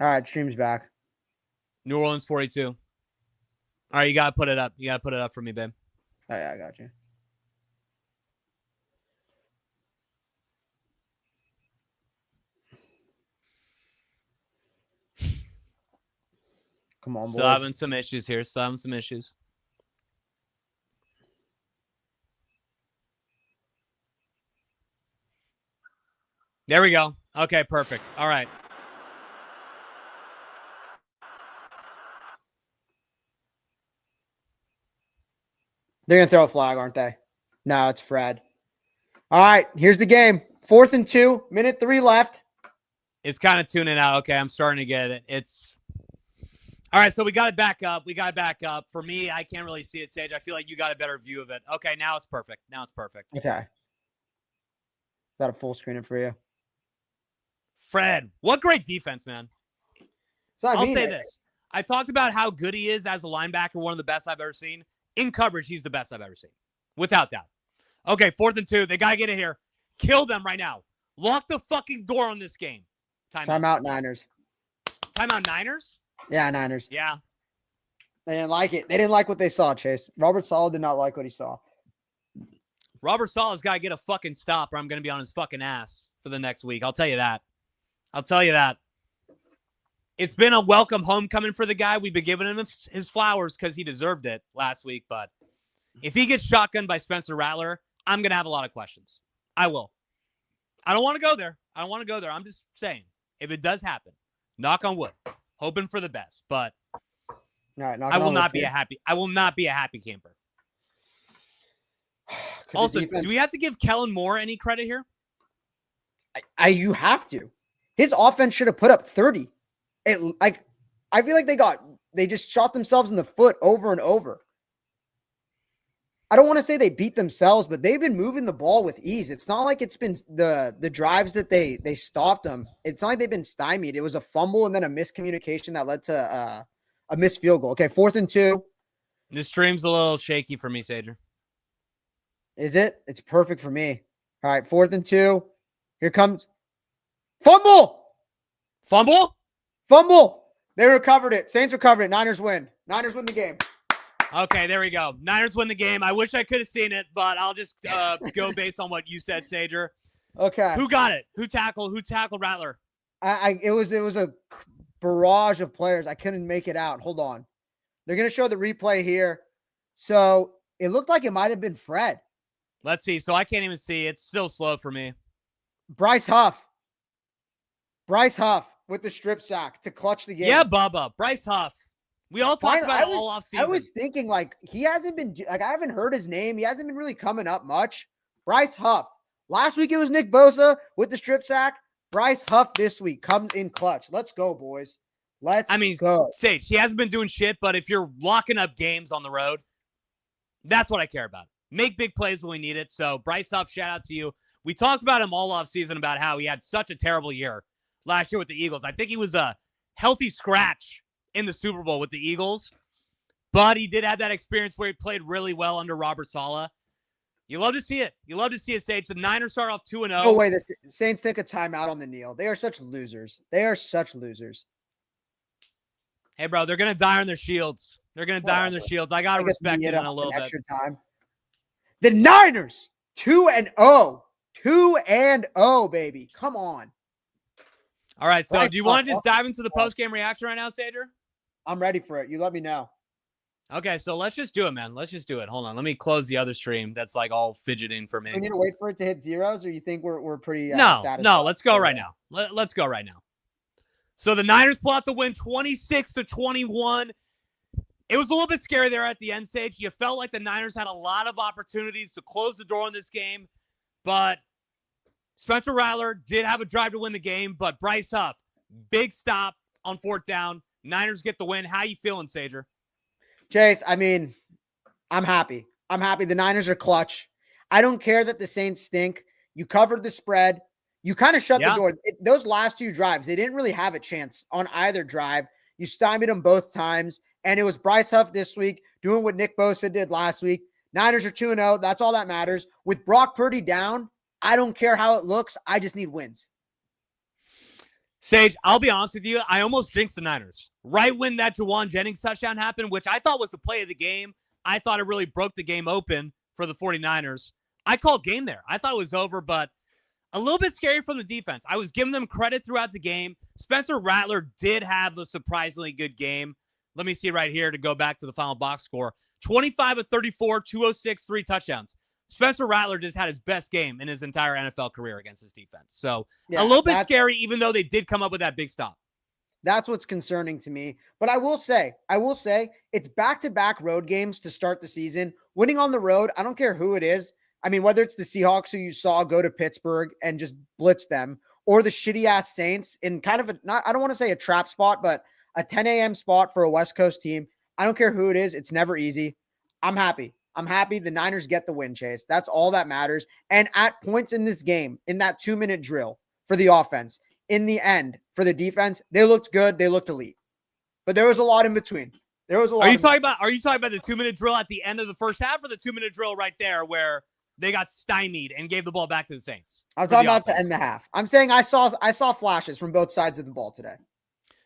All right, stream's back. New Orleans 42. All right, you got to put it up. You got to put it up for me, babe. Oh, yeah, I got you. Come on, boys. Still having some issues here. There we go. Okay, perfect. All right. They're going to throw a flag, aren't they? No, it's Fred. All right, here's the game. 4th and 2, minute 3 left. It's kind of tuning out. Okay, I'm starting to get it. It's all right. So we got it back up. For me, I can't really see it, Sage. I feel like you got a better view of it. Okay, now it's perfect. Okay. Got a full screen it for you. Fred, what great defense, man. I'll say this. I talked about how good he is as a linebacker, one of the best I've ever seen. In coverage, he's the best I've ever seen. Without doubt. Okay, 4th and 2. They got to get it here. Kill them right now. Lock the fucking door on this game. Timeout Niners. Timeout Niners? Yeah, Niners. Yeah. They didn't like it. They didn't like what they saw, Chase. Robert Saleh did not like what he saw. Robert Saleh's got to get a fucking stop or I'm going to be on his fucking ass for the next week. I'll tell you that. It's been a welcome homecoming for the guy. We've been giving him his flowers because he deserved it last week. But if he gets shotgunned by Spencer Rattler, I'm going to have a lot of questions. I will. I don't want to go there. I'm just saying, if it does happen, knock on wood, hoping for the best. But I will not be a happy camper. Also, do we have to give Kellen Moore any credit here? You have to. His offense should have put up 30. I feel like they just shot themselves in the foot over and over. I don't want to say they beat themselves, but they've been moving the ball with ease. It's not like it's been the drives that they stopped them. It's not like they've been stymied. It was a fumble and then a miscommunication that led to a missed field goal. Okay, 4th and 2. This stream's a little shaky for me, Sager. Is it? It's perfect for me. All right, 4th and 2. Here comes fumble. They recovered it. Saints recovered it. Niners win. Niners win the game. Okay, there we go. Niners win the game. I wish I could have seen it, but I'll just go based on what you said, Sager. Okay. Who got it? Who tackled Rattler? It was a barrage of players. I couldn't make it out. Hold on. They're going to show the replay here. So it looked like it might have been Fred. Let's see. So I can't even see. It's still slow for me. Bryce Huff with the strip sack to clutch the game. Yeah, Bubba. Bryce Huff. We all talked about it all offseason. I was thinking, he hasn't been, I haven't heard his name. He hasn't been really coming up much. Bryce Huff. Last week it was Nick Bosa with the strip sack. Bryce Huff this week comes in clutch. Let's go, boys. Let's go. Sage, he hasn't been doing shit, but if you're locking up games on the road, that's what I care about. Make big plays when we need it. So, Bryce Huff, shout out to you. We talked about him all offseason about how he had such a terrible year last year with the Eagles. I think he was a healthy scratch in the Super Bowl with the Eagles, but he did have that experience where he played really well under Robert Saleh. You love to see it. Sage. The Niners start off 2-0. No way. The Saints take a timeout on the kneel. They are such losers. Hey, bro, they're going to die on their shields. I got to respect it in a little bit. Extra time. The Niners, 2-0. 2-0, baby. Come on. All right, so do you want to just dive into the post-game reaction right now, Sager? I'm ready for it. You let me know. Okay, so let's just do it, man. Let's just do it. Hold on. Let me close the other stream that's like all fidgeting for me. We need to wait for it to hit zeros, or you think we're pretty satisfied? No, let's go right now. Let's go right now. So the Niners pull out the win 26-21. It was a little bit scary there at the end stage. You felt like the Niners had a lot of opportunities to close the door on this game, but Spencer Rattler did have a drive to win the game, but Bryce Huff, big stop on 4th down. Niners get the win. How you feeling, Sager? Chase, I mean, I'm happy. I'm happy. The Niners are clutch. I don't care that the Saints stink. You covered the spread. You kind of shut the door. Those last 2 drives, they didn't really have a chance on either drive. You stymied them both times, and it was Bryce Huff this week doing what Nick Bosa did last week. Niners are 2-0. That's all that matters. With Brock Purdy down, I don't care how it looks. I just need wins. Sage, I'll be honest with you. I almost jinxed the Niners. Right when that Juwan Jennings touchdown happened, which I thought was the play of the game, I thought it really broke the game open for the 49ers. I called game there. I thought it was over, but a little bit scary from the defense. I was giving them credit throughout the game. Spencer Rattler did have a surprisingly good game. Let me see right here to go back to the final box score. 25 of 34, 206, 3 touchdowns. Spencer Rattler just had his best game in his entire NFL career against his defense. So a little bit scary, even though they did come up with that big stop. That's what's concerning to me. But I will say, it's back-to-back road games to start the season. Winning on the road, I don't care who it is. I mean, whether it's the Seahawks who you saw go to Pittsburgh and just blitz them, or the shitty-ass Saints in kind of I don't want to say a trap spot, but a 10 a.m. spot for a West Coast team. I don't care who it is. It's never easy. I'm happy. The Niners get the win, Chase. That's all that matters. And at points in this game, in that 2-minute drill for the offense, in the end for the defense, they looked good. They looked elite. But there was a lot in between. Are you talking about the 2-minute drill at the end of the first half, or the 2-minute drill right there where they got stymied and gave the ball back to the Saints? I'm talking about to end the half. I'm saying I saw flashes from both sides of the ball today.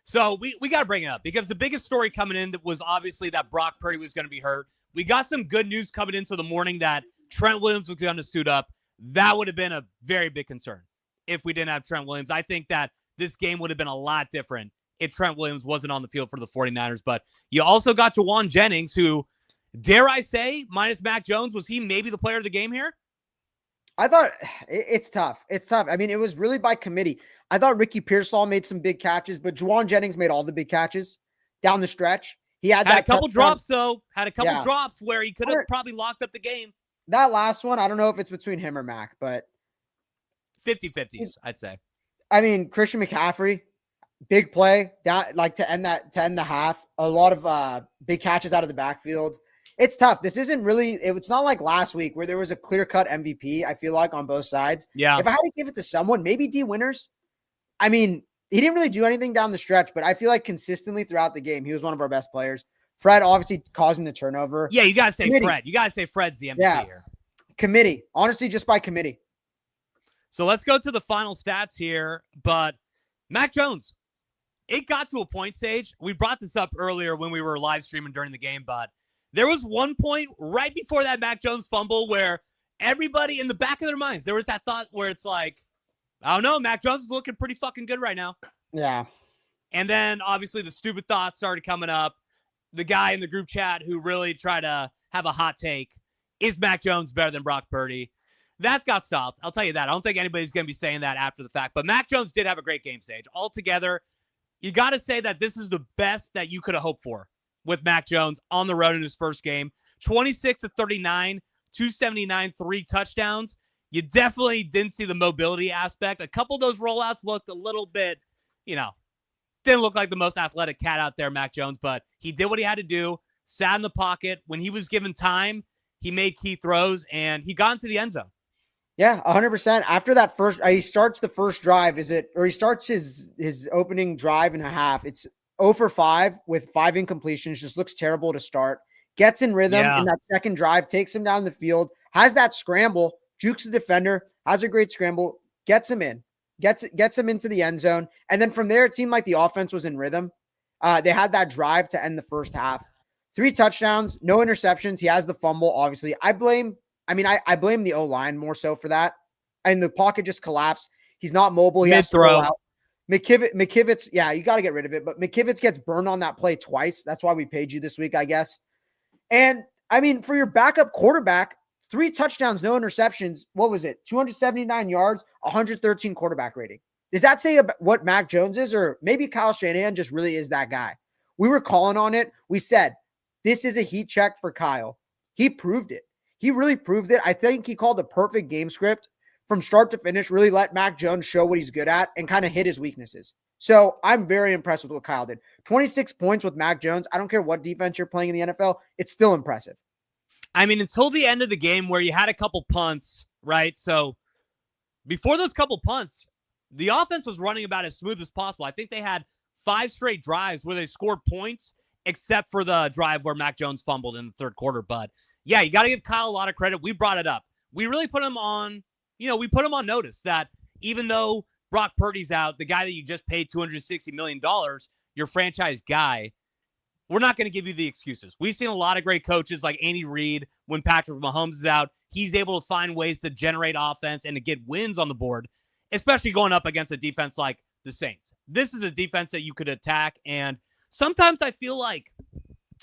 So we got to bring it up because the biggest story coming in was obviously that Brock Purdy was going to be hurt. We got some good news coming into the morning that Trent Williams was going to suit up. That would have been a very big concern if we didn't have Trent Williams. I think that this game would have been a lot different if Trent Williams wasn't on the field for the 49ers. But you also got Juwan Jennings, who, dare I say, minus Mac Jones, was he maybe the player of the game here? I thought it's tough. It's tough. I mean, it was really by committee. I thought Ricky Pearsall made some big catches, but Juwan Jennings made all the big catches down the stretch. He had a couple drops, though. Had a couple drops where he could have probably locked up the game. That last one, I don't know if it's between him or Mac, but 50-50s, I'd say. I mean, Christian McCaffrey, big play down, like to end the half. A lot of big catches out of the backfield. It's tough. This isn't really. It's not like last week where there was a clear-cut MVP. I feel like on both sides. Yeah. If I had to give it to someone, maybe D. Winters. I mean, he didn't really do anything down the stretch, but I feel like consistently throughout the game, he was one of our best players. Fred obviously causing the turnover. Yeah, you got to say committee. Fred. You got to say Fred's the MVP here. Committee. Honestly, just by committee. So let's go to the final stats here. But Mac Jones, it got to a point, Sage. We brought this up earlier when we were live streaming during the game, but there was one point right before that Mac Jones fumble where everybody in the back of their minds, there was that thought where it's like, I don't know, Mac Jones is looking pretty fucking good right now. Yeah. And then obviously the stupid thoughts started coming up. The guy in the group chat who really tried to have a hot take, is Mac Jones better than Brock Purdy? That got stopped. I'll tell you that. I don't think anybody's going to be saying that after the fact. But Mac Jones did have a great game, Sage. Altogether, you got to say that this is the best that you could have hoped for with Mac Jones on the road in his first game. 26 of 39, 279, 3 touchdowns. You definitely didn't see the mobility aspect. A couple of those rollouts looked a little bit, didn't look like the most athletic cat out there, Mac Jones, but he did what he had to do, sat in the pocket. When he was given time, he made key throws, and he got into the end zone. Yeah, 100%. After that first, he starts the first drive, he starts his opening drive and a half. It's 0 for 5 with 5 incompletions, just looks terrible to start. Gets in rhythm in that second drive, takes him down the field, has that scramble, jukes the defender, has a great scramble, gets him in, gets him into the end zone. And then from there, it seemed like the offense was in rhythm. They had that drive to end the first half. 3 touchdowns, no interceptions. He has the fumble, obviously. I blame the O-line more so for that. And the pocket just collapsed. He's not mobile. He has to throw out. McKivitz, yeah, you got to get rid of it. But McKivitz gets burned on that play twice. That's why we paid you this week, I guess. And I mean, for your backup quarterback, 3 touchdowns, no interceptions. What was it? 279 yards, 113 quarterback rating. Does that say about what Mac Jones is? Or maybe Kyle Shanahan just really is that guy? We were calling on it. We said, this is a heat check for Kyle. He proved it. He really proved it. I think he called a perfect game script from start to finish, really let Mac Jones show what he's good at and kind of hit his weaknesses. So I'm very impressed with what Kyle did. 26 points with Mac Jones. I don't care what defense you're playing in the NFL. It's still impressive. I mean, until the end of the game where you had a couple punts, right? So before those couple punts, the offense was running about as smooth as possible. I think they had 5 straight drives where they scored points, except for the drive where Mac Jones fumbled in the third quarter. But yeah, you got to give Kyle a lot of credit. We brought it up. We really put him on, we put him on notice that even though Brock Purdy's out, the guy that you just paid $260 million, your franchise guy, we're not going to give you the excuses. We've seen a lot of great coaches like Andy Reid. When Patrick Mahomes is out, he's able to find ways to generate offense and to get wins on the board, especially going up against a defense like the Saints. This is a defense that you could attack. And sometimes I feel like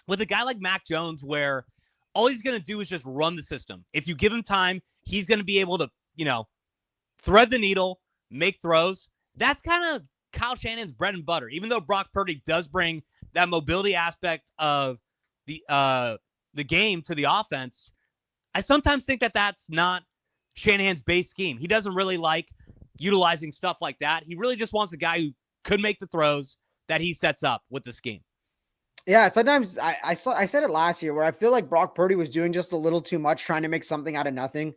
with a guy like Mac Jones, where all he's going to do is just run the system. If you give him time, he's going to be able to, thread the needle, make throws. That's kind of Kyle Shanahan's bread and butter. Even though Brock Purdy does bring that mobility aspect of the game to the offense, I sometimes think that that's not Shanahan's base scheme. He doesn't really like utilizing stuff like that. He really just wants a guy who could make the throws that he sets up with the scheme. Yeah, sometimes I said it last year where I feel like Brock Purdy was doing just a little too much, trying to make something out of nothing,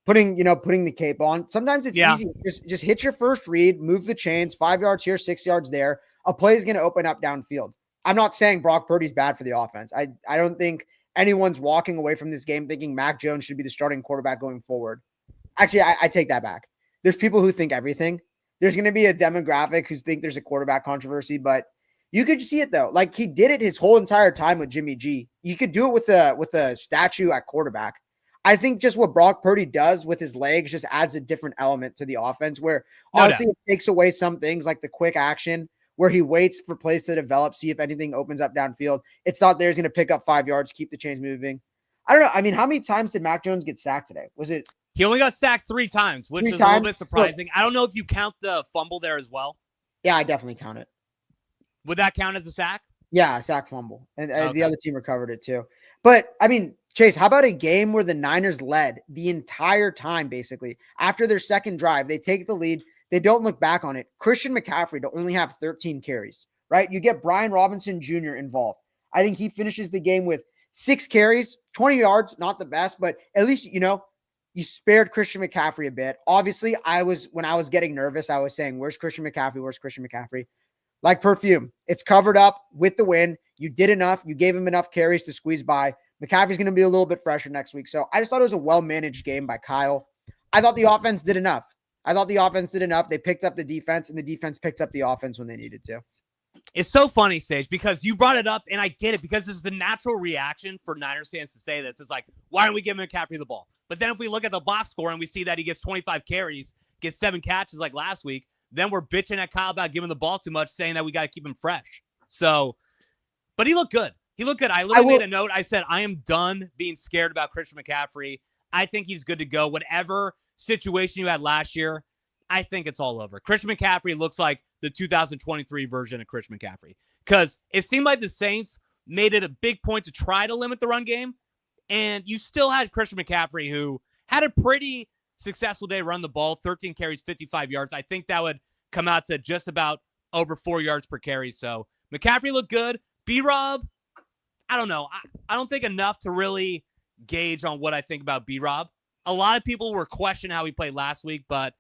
putting the cape on. Sometimes it's easy. Just hit your first read, move the chains, 5 yards here, 6 yards there. A play is going to open up downfield. I'm not saying Brock Purdy's bad for the offense. I don't think anyone's walking away from this game thinking Mac Jones should be the starting quarterback going forward. Actually, I take that back. There's people who think everything. There's going to be a demographic who think there's a quarterback controversy, but you could see it though. Like he did it his whole entire time with Jimmy G. You could do it with a statue at quarterback. I think just what Brock Purdy does with his legs just adds a different element to the offense where honestly it takes away some things like the quick action where he waits for plays to develop, see if anything opens up downfield. It's not there. He's going to pick up 5 yards, keep the chains moving. I don't know. I mean, how many times did Mac Jones get sacked today? Was it? He only got sacked 3 times, which is a little bit surprising. I don't know if you count the fumble there as well. Yeah, I definitely count it. Would that count as a sack? Yeah, a sack fumble. And the other team recovered it too. But, I mean, Chase, how about a game where the Niners led the entire time, basically? After their second drive, they take the lead. They don't look back on it. Christian McCaffrey to only have 13 carries, right? You get Brian Robinson Jr. involved. I think he finishes the game with 6 carries, 20 yards, not the best, but at least, you spared Christian McCaffrey a bit. Obviously, when I was getting nervous, I was saying, where's Christian McCaffrey? Where's Christian McCaffrey? Like perfume. It's covered up with the win. You did enough. You gave him enough carries to squeeze by. McCaffrey's going to be a little bit fresher next week. So I just thought it was a well-managed game by Kyle. I thought the offense did enough. They picked up the defense, and the defense picked up the offense when they needed to. It's so funny, Sage, because you brought it up, and I get it, because this is the natural reaction for Niners fans to say this. It's like, why aren't we giving McCaffrey the ball? But then if we look at the box score and we see that he gets 25 carries, gets 7 catches like last week, then we're bitching at Kyle about giving the ball too much, saying that we got to keep him fresh. So, but he looked good. I literally made a note. I said, I am done being scared about Christian McCaffrey. I think he's good to go. Whatever situation you had last year, I think it's all over. Christian McCaffrey looks like the 2023 version of Christian McCaffrey, because it seemed like the Saints made it a big point to try to limit the run game, and you still had Christian McCaffrey, who had a pretty successful day running the ball, 13 carries, 55 yards. I think that would come out to just about over 4 yards per carry. So McCaffrey looked good. B-Rob, I don't know. I don't think enough to really gauge on what I think about B-Rob. A lot of people were questioning how he played last week, but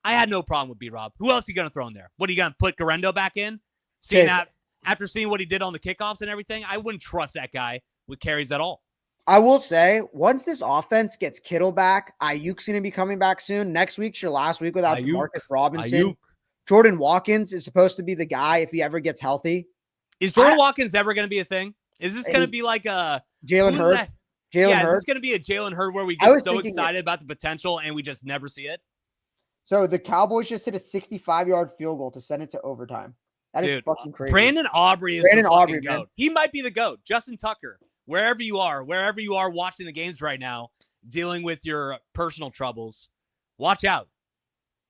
I had no problem with B-Rob. Who else are you going to throw in there? What, are you going to put Garendo back in? After seeing what he did on the kickoffs and everything, I wouldn't trust that guy with carries at all. I will say, once this offense gets Kittle back, Ayuk's going to be coming back soon. Next week's your last week without Marcus Robinson. Jordan Watkins is supposed to be the guy if he ever gets healthy. Is Jordan Watkins ever going to be a thing? Is this going to be like a Jalen Hurd? Is this going to be a Jalen Hurd where we get so excited about the potential and we just never see it? So the Cowboys just hit a 65-yard field goal to send it to overtime. That is fucking crazy. Brandon Aubrey is the fucking GOAT. He might be the GOAT. Justin Tucker wherever you are watching the games right now, dealing with your personal troubles, watch out.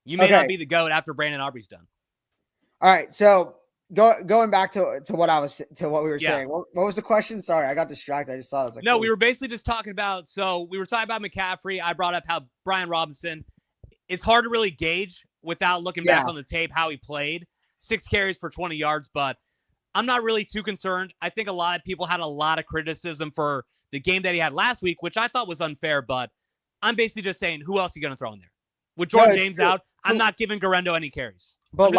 You may not be the GOAT after Brandon Aubrey's done. All right. So going back to what we were saying. What was the question? Sorry, I got distracted. I just saw it. Like, no, we were basically just talking about, McCaffrey. I brought up how Brian Robinson, it's hard to really gauge without looking back on the tape how he played. 6 carries for 20 yards, but I'm not really too concerned. I think a lot of people had a lot of criticism for the game that he had last week, which I thought was unfair, but I'm basically just saying, who else are you going to throw in there? With Jordan James out, I'm not giving Garendo any carries. But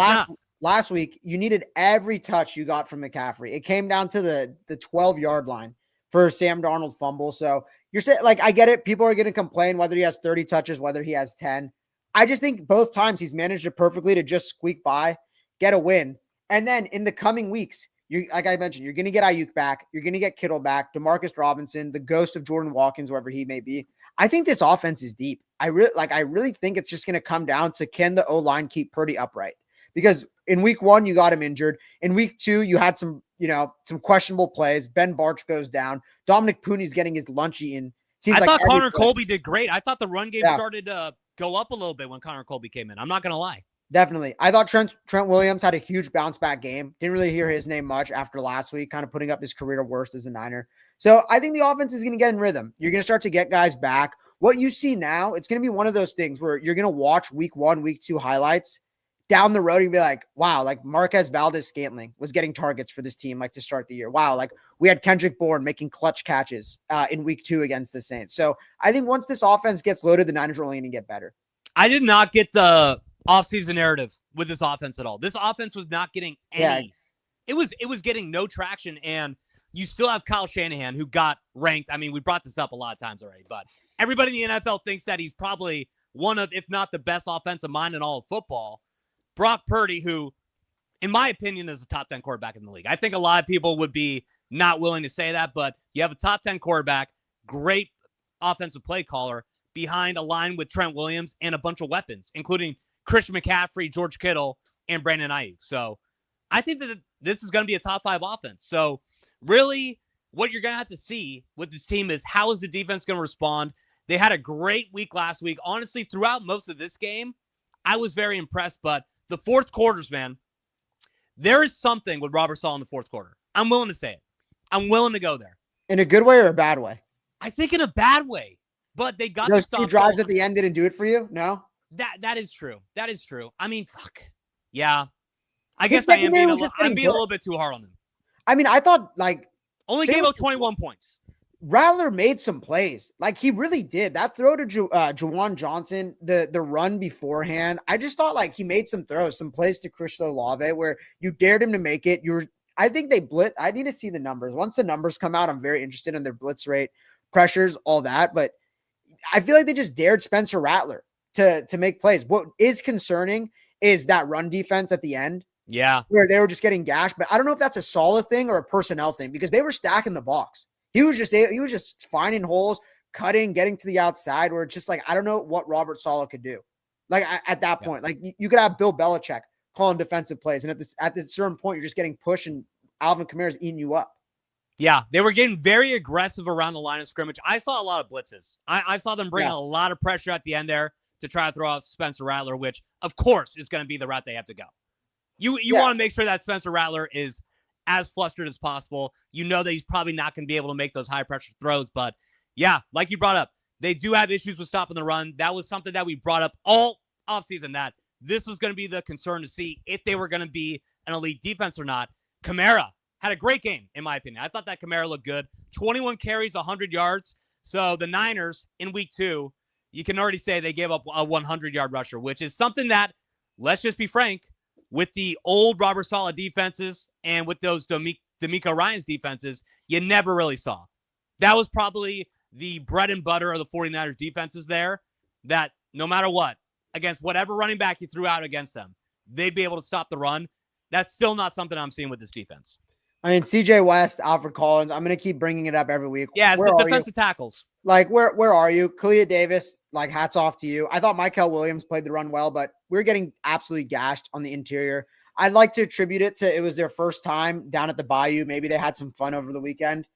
last week, you needed every touch you got from McCaffrey. It came down to the 12-yard line for a Sam Darnold fumble. So you're saying, like, I get it. People are going to complain whether he has 30 touches, whether he has 10. I just think both times he's managed it perfectly to just squeak by, get a win. And then in the coming weeks, like I mentioned, you're going to get Ayuk back. You're going to get Kittle back, Demarcus Robinson, the ghost of Jordan Watkins, wherever he may be. I think this offense is deep. I really think it's just going to come down to, can the O-line keep Purdy upright? Because in week 1, you got him injured. In week 2, you had some questionable plays. Ben Barch goes down. Dominic Pooney's getting his lunch eaten. I thought Connor Colby did great. I thought the run game started to go up a little bit when Connor Colby came in. I'm not going to lie. Definitely. I thought Trent Williams had a huge bounce back game. Didn't really hear his name much after last week, kind of putting up his career worst as a Niner. So I think the offense is going to get in rhythm. You're going to start to get guys back. What you see now, it's going to be one of those things where you're going to watch week 1, week 2 highlights down the road and be like, wow, like Marquez Valdez-Scantling was getting targets for this team, like to start the year. Wow. Like we had Kendrick Bourne making clutch catches in week 2 against the Saints. So I think once this offense gets loaded, the Niners are only going to get better. I did not get the offseason narrative with this offense at all. This offense was not getting any. It was getting no traction, and you still have Kyle Shanahan, who got ranked. I mean, we brought this up a lot of times already, but everybody in the NFL thinks that he's probably one of, if not the best offensive mind in all of football. Brock Purdy, who, in my opinion, is a top 10 quarterback in the league. I think a lot of people would be not willing to say that, but you have a top 10 quarterback, great offensive play caller, behind a line with Trent Williams and a bunch of weapons, including Christian McCaffrey, George Kittle, and Brandon Ayuk. So I think that this is going to be a top 5 offense. So really what you're going to have to see with this team is, how is the defense going to respond? They had a great week last week. Honestly, throughout most of this game, I was very impressed, but the fourth quarters, man, there is something with Robert Saleh in the fourth quarter. I'm willing to say it. I'm willing to go there. In a good way or a bad way? I think in a bad way, but they got those 2 drives at the end didn't do it for you? No? That is true. That is true. I mean, fuck. Yeah. I guess I'm being a little bit too hard on him. I mean, I thought, like, only gave up 21 points. Rattler made some plays. Like, he really did. That throw to Juwan Johnson, the run beforehand, I just thought, like, he made some throws, some plays to Chris Olave where you dared him to make it. I think they blitz. I need to see the numbers. Once the numbers come out, I'm very interested in their blitz rate, pressures, all that. But I feel like they just dared Spencer Rattler to make plays. What is concerning is that run defense at the end. Yeah. Where they were just getting gashed. But I don't know if that's a solid thing or a personnel thing, because they were stacking the box. He was just finding holes, cutting, getting to the outside, where it's just like, I don't know what Robert Saleh could do. Like at that point, like you could have Bill Belichick calling defensive plays. And at this certain point, you're just getting pushed and Alvin Kamara's eating you up. Yeah, they were getting very aggressive around the line of scrimmage. I saw a lot of blitzes. I saw them bring a lot of pressure at the end there to try to throw off Spencer Rattler, which, of course, is going to be the route they have to go. You want to make sure that Spencer Rattler is as flustered as possible. You know that he's probably not going to be able to make those high-pressure throws. But, yeah, like you brought up, they do have issues with stopping the run. That was something that we brought up all offseason, that this was going to be the concern to see if they were going to be an elite defense or not. Kamara had a great game, in my opinion. I thought that Kamara looked good. 21 carries, 100 yards. So the Niners in week 2, you can already say they gave up a 100-yard rusher, which is something that, let's just be frank, with the old Robert Saleh defenses and with those D'Amico Ryans defenses, you never really saw. That was probably the bread and butter of the 49ers defenses there, that no matter what, against whatever running back you threw out against them, they'd be able to stop the run. That's still not something I'm seeing with this defense. I mean, CJ West, Alfred Collins, I'm going to keep bringing it up every week. Yeah, it's the defensive tackles. Like, where are you? Kalia Davis, like, hats off to you. I thought Michael Williams played the run well, but we're getting absolutely gashed on the interior. I'd like to attribute it to, it was their first time down at the Bayou. Maybe they had some fun over the weekend.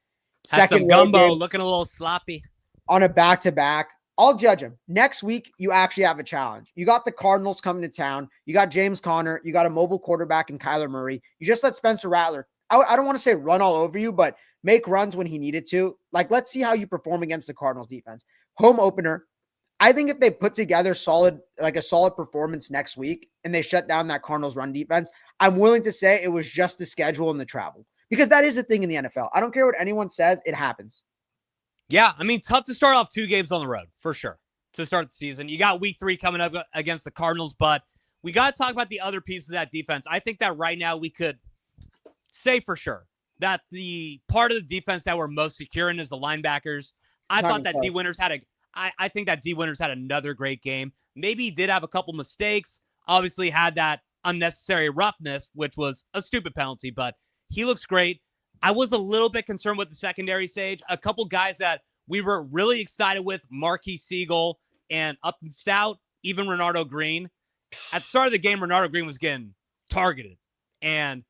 Has some gumbo, looking a little sloppy. On a back-to-back. I'll judge him. Next week, you actually have a challenge. You got the Cardinals coming to town. You got James Conner. You got a mobile quarterback in Kyler Murray. You just let Spencer Rattler, I don't want to say run all over you, but make runs when he needed to. Like, let's see how you perform against the Cardinals defense. Home opener. I think if they put together a solid performance next week and they shut down that Cardinals run defense, I'm willing to say it was just the schedule and the travel. Because that is a thing in the NFL. I don't care what anyone says. It happens. Yeah, I mean, tough to start off 2 games on the road, for sure, to start the season. You got week 3 coming up against the Cardinals, but we got to talk about the other piece of that defense. I think that right now we could say for sure that the part of the defense that we're most secure in is the linebackers. I thought that D. Winters I think that D. Winters had another great game. Maybe he did have a couple mistakes. Obviously had that unnecessary roughness, which was a stupid penalty, but he looks great. I was a little bit concerned with the secondary, Sage. A couple guys that we were really excited with, Marquis Siegel and Upton Stout, even Renardo Green. At the start of the game, Renardo Green was getting targeted, and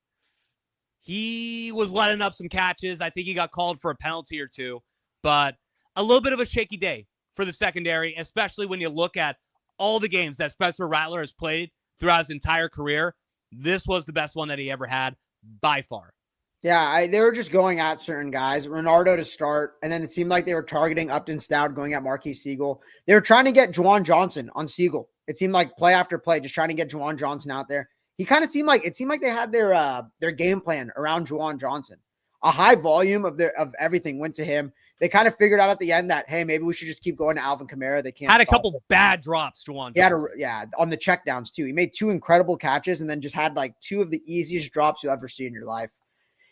he was letting up some catches. I think he got called for a penalty or 2, but a little bit of a shaky day for the secondary, especially when you look at all the games that Spencer Rattler has played throughout his entire career. This was the best one that he ever had by far. Yeah, they were just going at certain guys. Renardo to start, and then it seemed like they were targeting Upton Stout, going at Marquis Siegel. They were trying to get Juwan Johnson on Siegel. It seemed like play after play, just trying to get Juwan Johnson out there. He kind of seemed like they had their game plan around Juwan Johnson. A high volume of everything went to him. They kind of figured out at the end that, hey, maybe we should just keep going to Alvin Kamara. They can't. Had a couple bad drops, Juwan Johnson. On the checkdowns too. He made 2 incredible catches and then just had like 2 of the easiest drops you'll ever see in your life.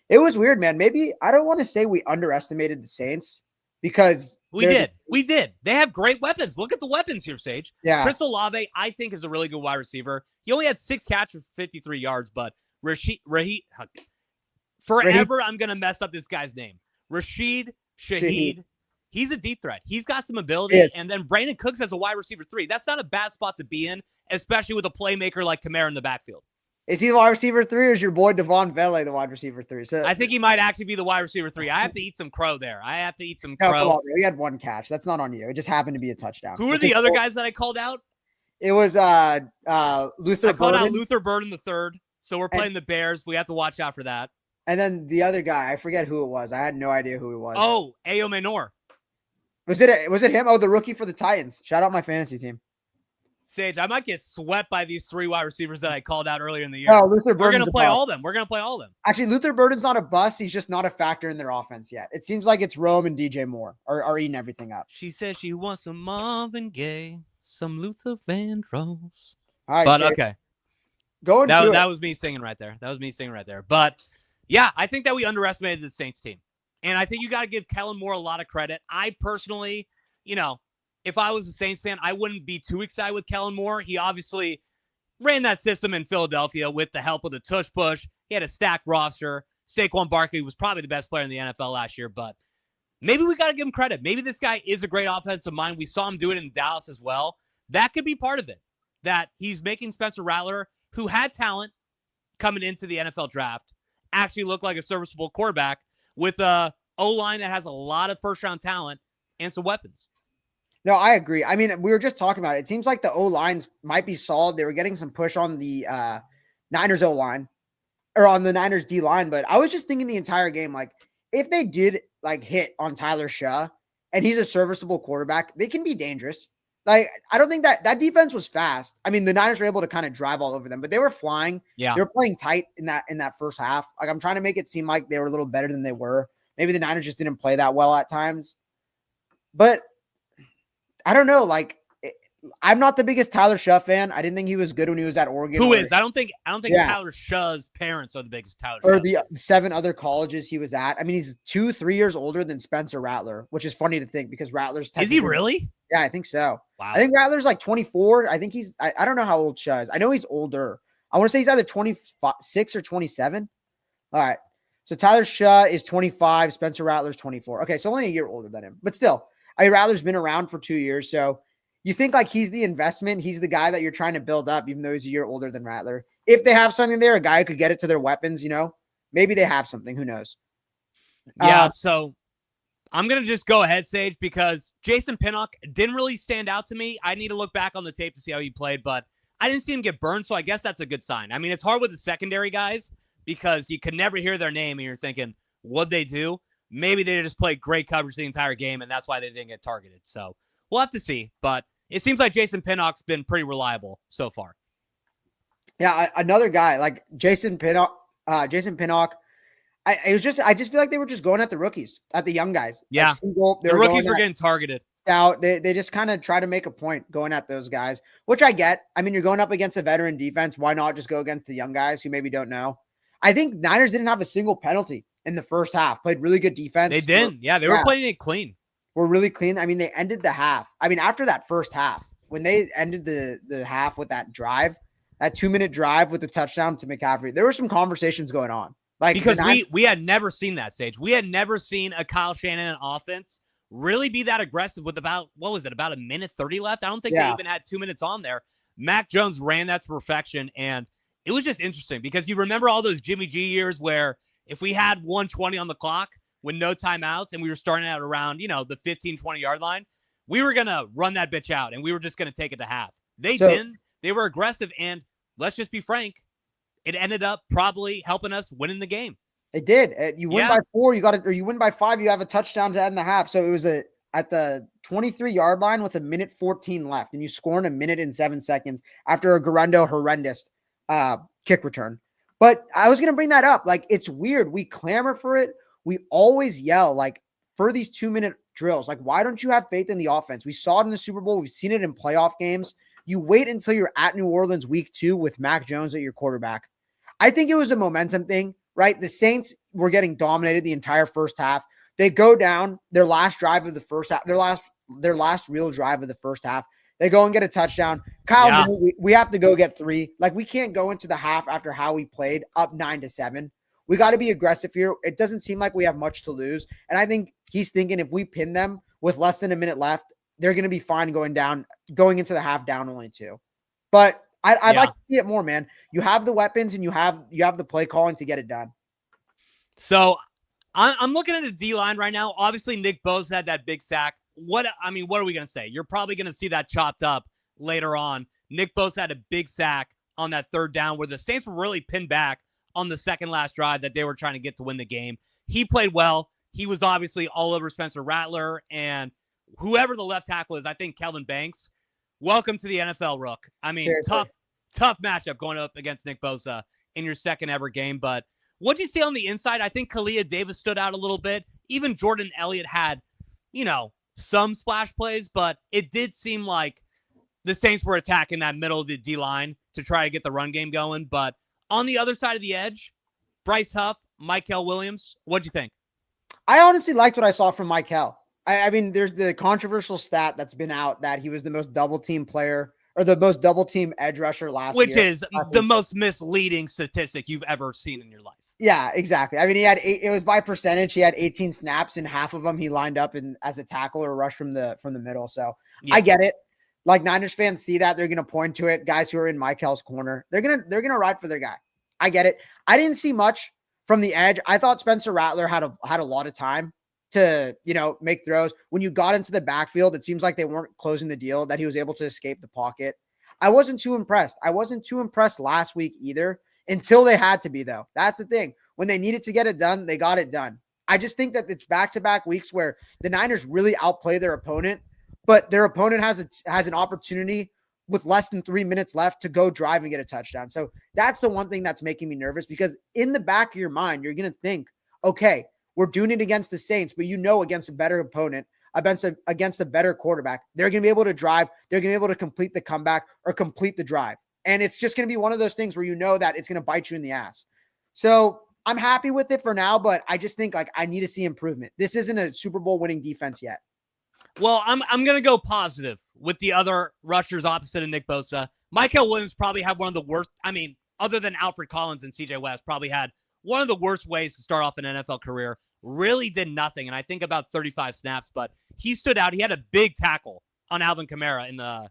It was weird, man. Maybe I don't want to say we underestimated the Saints because we did. They have great weapons. Look at the weapons here, Sage. Yeah. Chris Olave, I think, is a really good wide receiver. He only had 6 catches for 53 yards, but forever I'm going to mess up this guy's name. Rashid Shaheed. He's a deep threat. He's got some ability. And then Brandon Cooks as a wide receiver 3. That's not a bad spot to be in, especially with a playmaker like Kamara in the backfield. Is he the wide receiver 3 or is your boy Devon Vele the wide receiver 3? So I think he might actually be the wide receiver 3. I have to eat some crow there. No, come on, he had 1 catch. That's not on you. It just happened to be a touchdown. Who are the other guys that I called out? It was Luther Burden. I called out Luther Burden the third. So we're playing the Bears. We have to watch out for that. And then the other guy, I forget who it was. I had no idea who it was. Oh, Ayo Manor. Was it him? Oh, the rookie for the Titans. Shout out my fantasy team. Sage, I might get swept by these 3 wide receivers that I called out earlier in the year. No, Luther Burden's We're going to play all of them. Actually, Luther Burden's not a bust. He's just not a factor in their offense yet. It seems like it's Rome and DJ Moore are eating everything up. She says she wants some Marvin Gaye, some Luther Vandross. All right, but Jay, okay. That was me singing right there. But yeah, I think that we underestimated the Saints team. And I think you got to give Kellen Moore a lot of credit. I personally, if I was a Saints fan, I wouldn't be too excited with Kellen Moore. He obviously ran that system in Philadelphia with the help of the tush push. He had a stacked roster. Saquon Barkley was probably the best player in the NFL last year, but maybe we got to give him credit. Maybe this guy is a great offensive mind. We saw him do it in Dallas as well. That could be part of it, that he's making Spencer Rattler, who had talent coming into the NFL draft, actually look like a serviceable quarterback with a O-line that has a lot of first-round talent and some weapons. No, I agree. I mean, we were just talking about it. It seems like the O-lines might be solid. They were getting some push on the Niners O-line or on the Niners D-line. But I was just thinking the entire game, like, if they did, like, hit on Tyler Shaw and he's a serviceable quarterback, they can be dangerous. Like, I don't think that defense was fast. I mean, the Niners were able to kind of drive all over them, but they were flying. Yeah. They were playing tight in that first half. Like, I'm trying to make it seem like they were a little better than they were. Maybe the Niners just didn't play that well at times. But I don't know. Like, I'm not the biggest Tyler Shaw fan. I didn't think he was good when he was at Oregon. Who is? I don't think Tyler Shaw's parents are the biggest Tyler Shaw. Or the 7 other colleges he was at. I mean, he's 2-3 years older than Spencer Rattler, which is funny to think because Rattler's Is he really? Yeah, I think so. Wow. I think Rattler's like 24. I think I don't know how old Shaw is. I know he's older. I want to say he's either 26 or 27. All right. So Tyler Shaw is 25. Spencer Rattler's 24. Okay, so only a year older than him. But still, Rattler's been around for 2 years. So you think like he's the investment. He's the guy that you're trying to build up, even though he's a year older than Rattler. If they have something there, a guy who could get it to their weapons, maybe they have something. Who knows? Yeah, so I'm going to just go ahead, Sage, because Jason Pinnock didn't really stand out to me. I need to look back on the tape to see how he played, but I didn't see him get burned, so I guess that's a good sign. I mean, it's hard with the secondary guys because you could never hear their name, and you're thinking, what'd they do? Maybe they just played great coverage the entire game, and that's why they didn't get targeted. So we'll have to see, but it seems like Jason Pinnock's been pretty reliable so far. Yeah, another guy like Jason Pinnock. I just feel like they were just going at the rookies, at the young guys. Yeah, like the rookies were getting targeted. Stout. They just kind of try to make a point going at those guys, which I get. I mean, you're going up against a veteran defense. Why not just go against the young guys who maybe don't know? I think Niners didn't have a single penalty in the first half. Played really good defense. They didn't. Yeah, they were playing it clean. Were really clean. I mean, they ended the half. I mean, after that first half, when they ended the half with that drive, that 2-minute drive with the touchdown to McCaffrey, there were some conversations going on. Like because we had never seen that, Sage. We had never seen a Kyle Shanahan offense really be that aggressive with about a minute 30 left. I don't think they even had 2 minutes on there. Mac Jones ran that to perfection, and it was just interesting because you remember all those Jimmy G years where if we had 120 on the clock with no timeouts and we were starting out around, the 15, 20-yard line, we were going to run that bitch out, and we were just going to take it to half. They didn't. They were aggressive, and let's just be frank, it ended up probably helping us winning the game. It did. You win by 4, you win by 5, you have a touchdown to end the half. So it was at the 23-yard line with 1:14 left, and you score in 1 minute and 7 seconds after a horrendous kick return. But I was going to bring that up. Like, it's weird. We clamor for it. We always yell, like, for these 2-minute drills. Like, why don't you have faith in the offense? We saw it in the Super Bowl. We've seen it in playoff games. You wait until you're at New Orleans week 2 with Mac Jones at your quarterback. I think it was a momentum thing, right? The Saints were getting dominated the entire first half. They go down their last drive of the first half, their last real drive of the first half. They go and get a touchdown. Kyle, we have to go get 3. Like, we can't go into the half after how we played up 9-7. We got to be aggressive here. It doesn't seem like we have much to lose. And I think he's thinking if we pin them with less than a minute left, they're going to be fine going into the half down only 2. But I'd like to see it more, man. You have the weapons and you have the play calling to get it done. So I'm looking at the D-line right now. Obviously, Nick Bosa had that big sack. What are we going to say? You're probably going to see that chopped up later on. Nick Bosa had a big sack on that third down where the Saints were really pinned back on the second last drive that they were trying to get to win the game. He played well. He was obviously all over Spencer Rattler and whoever the left tackle is, I think Kelvin Banks. Welcome to the NFL, Rook. I mean, tough matchup going up against Nick Bosa in your second ever game. But what do you see on the inside? I think Kalia Davis stood out a little bit. Even Jordan Elliott had, some splash plays, but it did seem like the Saints were attacking that middle of the D-line to try to get the run game going. But on the other side of the edge, Bryce Huff, Mykel Williams, what'd you think? I honestly liked what I saw from Mykel. I mean, there's the controversial stat that's been out that he was the most double team player or the most double team edge rusher last year. Which is the most misleading statistic you've ever seen in your life. Yeah, exactly. I mean, it was by percentage. He had 18 snaps and half of them he lined up as a tackle or rush from the middle. So I get it. Like, Niners fans see that, they're going to point to it. Guys who are in Mykel's corner, they're going to ride for their guy. I get it. I didn't see much from the edge. I thought Spencer Rattler had a lot of time to, make throws. When you got into the backfield, it seems like they weren't closing the deal, that he was able to escape the pocket. I wasn't too impressed. I wasn't too impressed last week either, until they had to be, though. That's the thing. When they needed to get it done, they got it done. I just think that it's back-to-back weeks where the Niners really outplay their opponent, but their opponent has an opportunity with less than 3 minutes left to go drive and get a touchdown. So that's the one thing that's making me nervous, because in the back of your mind, you're going to think, okay, we're doing it against the Saints, but against a better opponent, against a better quarterback, they're going to be able to drive. They're going to be able to complete the comeback or complete the drive. And it's just going to be one of those things where that it's going to bite you in the ass. So I'm happy with it for now, but I just think I need to see improvement. This isn't a Super Bowl winning defense yet. Well, I'm going to go positive with the other rushers opposite of Nick Bosa. Mykel Williams probably had one of the worst, other than Alfred Collins and CJ West, probably had one of the worst ways to start off an NFL career. Really did nothing, and I think about 35 snaps, but he stood out. He had a big tackle on Alvin Kamara in the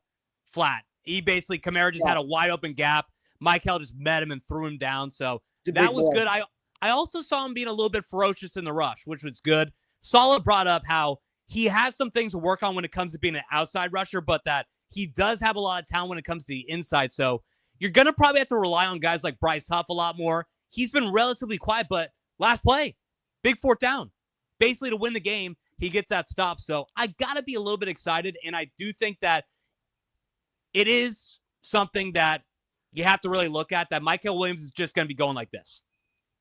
flat. Kamara just had a wide open gap. Mykel just met him and threw him down, so that was good. I also saw him being a little bit ferocious in the rush, which was good. Saleh brought up how he has some things to work on when it comes to being an outside rusher, but that he does have a lot of talent when it comes to the inside. So you're going to probably have to rely on guys like Bryce Huff a lot more. He's been relatively quiet, but last play, big fourth down. Basically to win the game, he gets that stop. So I got to be a little bit excited, and I do think that it is something that you have to really look at, that Michael Williams is just going to be going like this.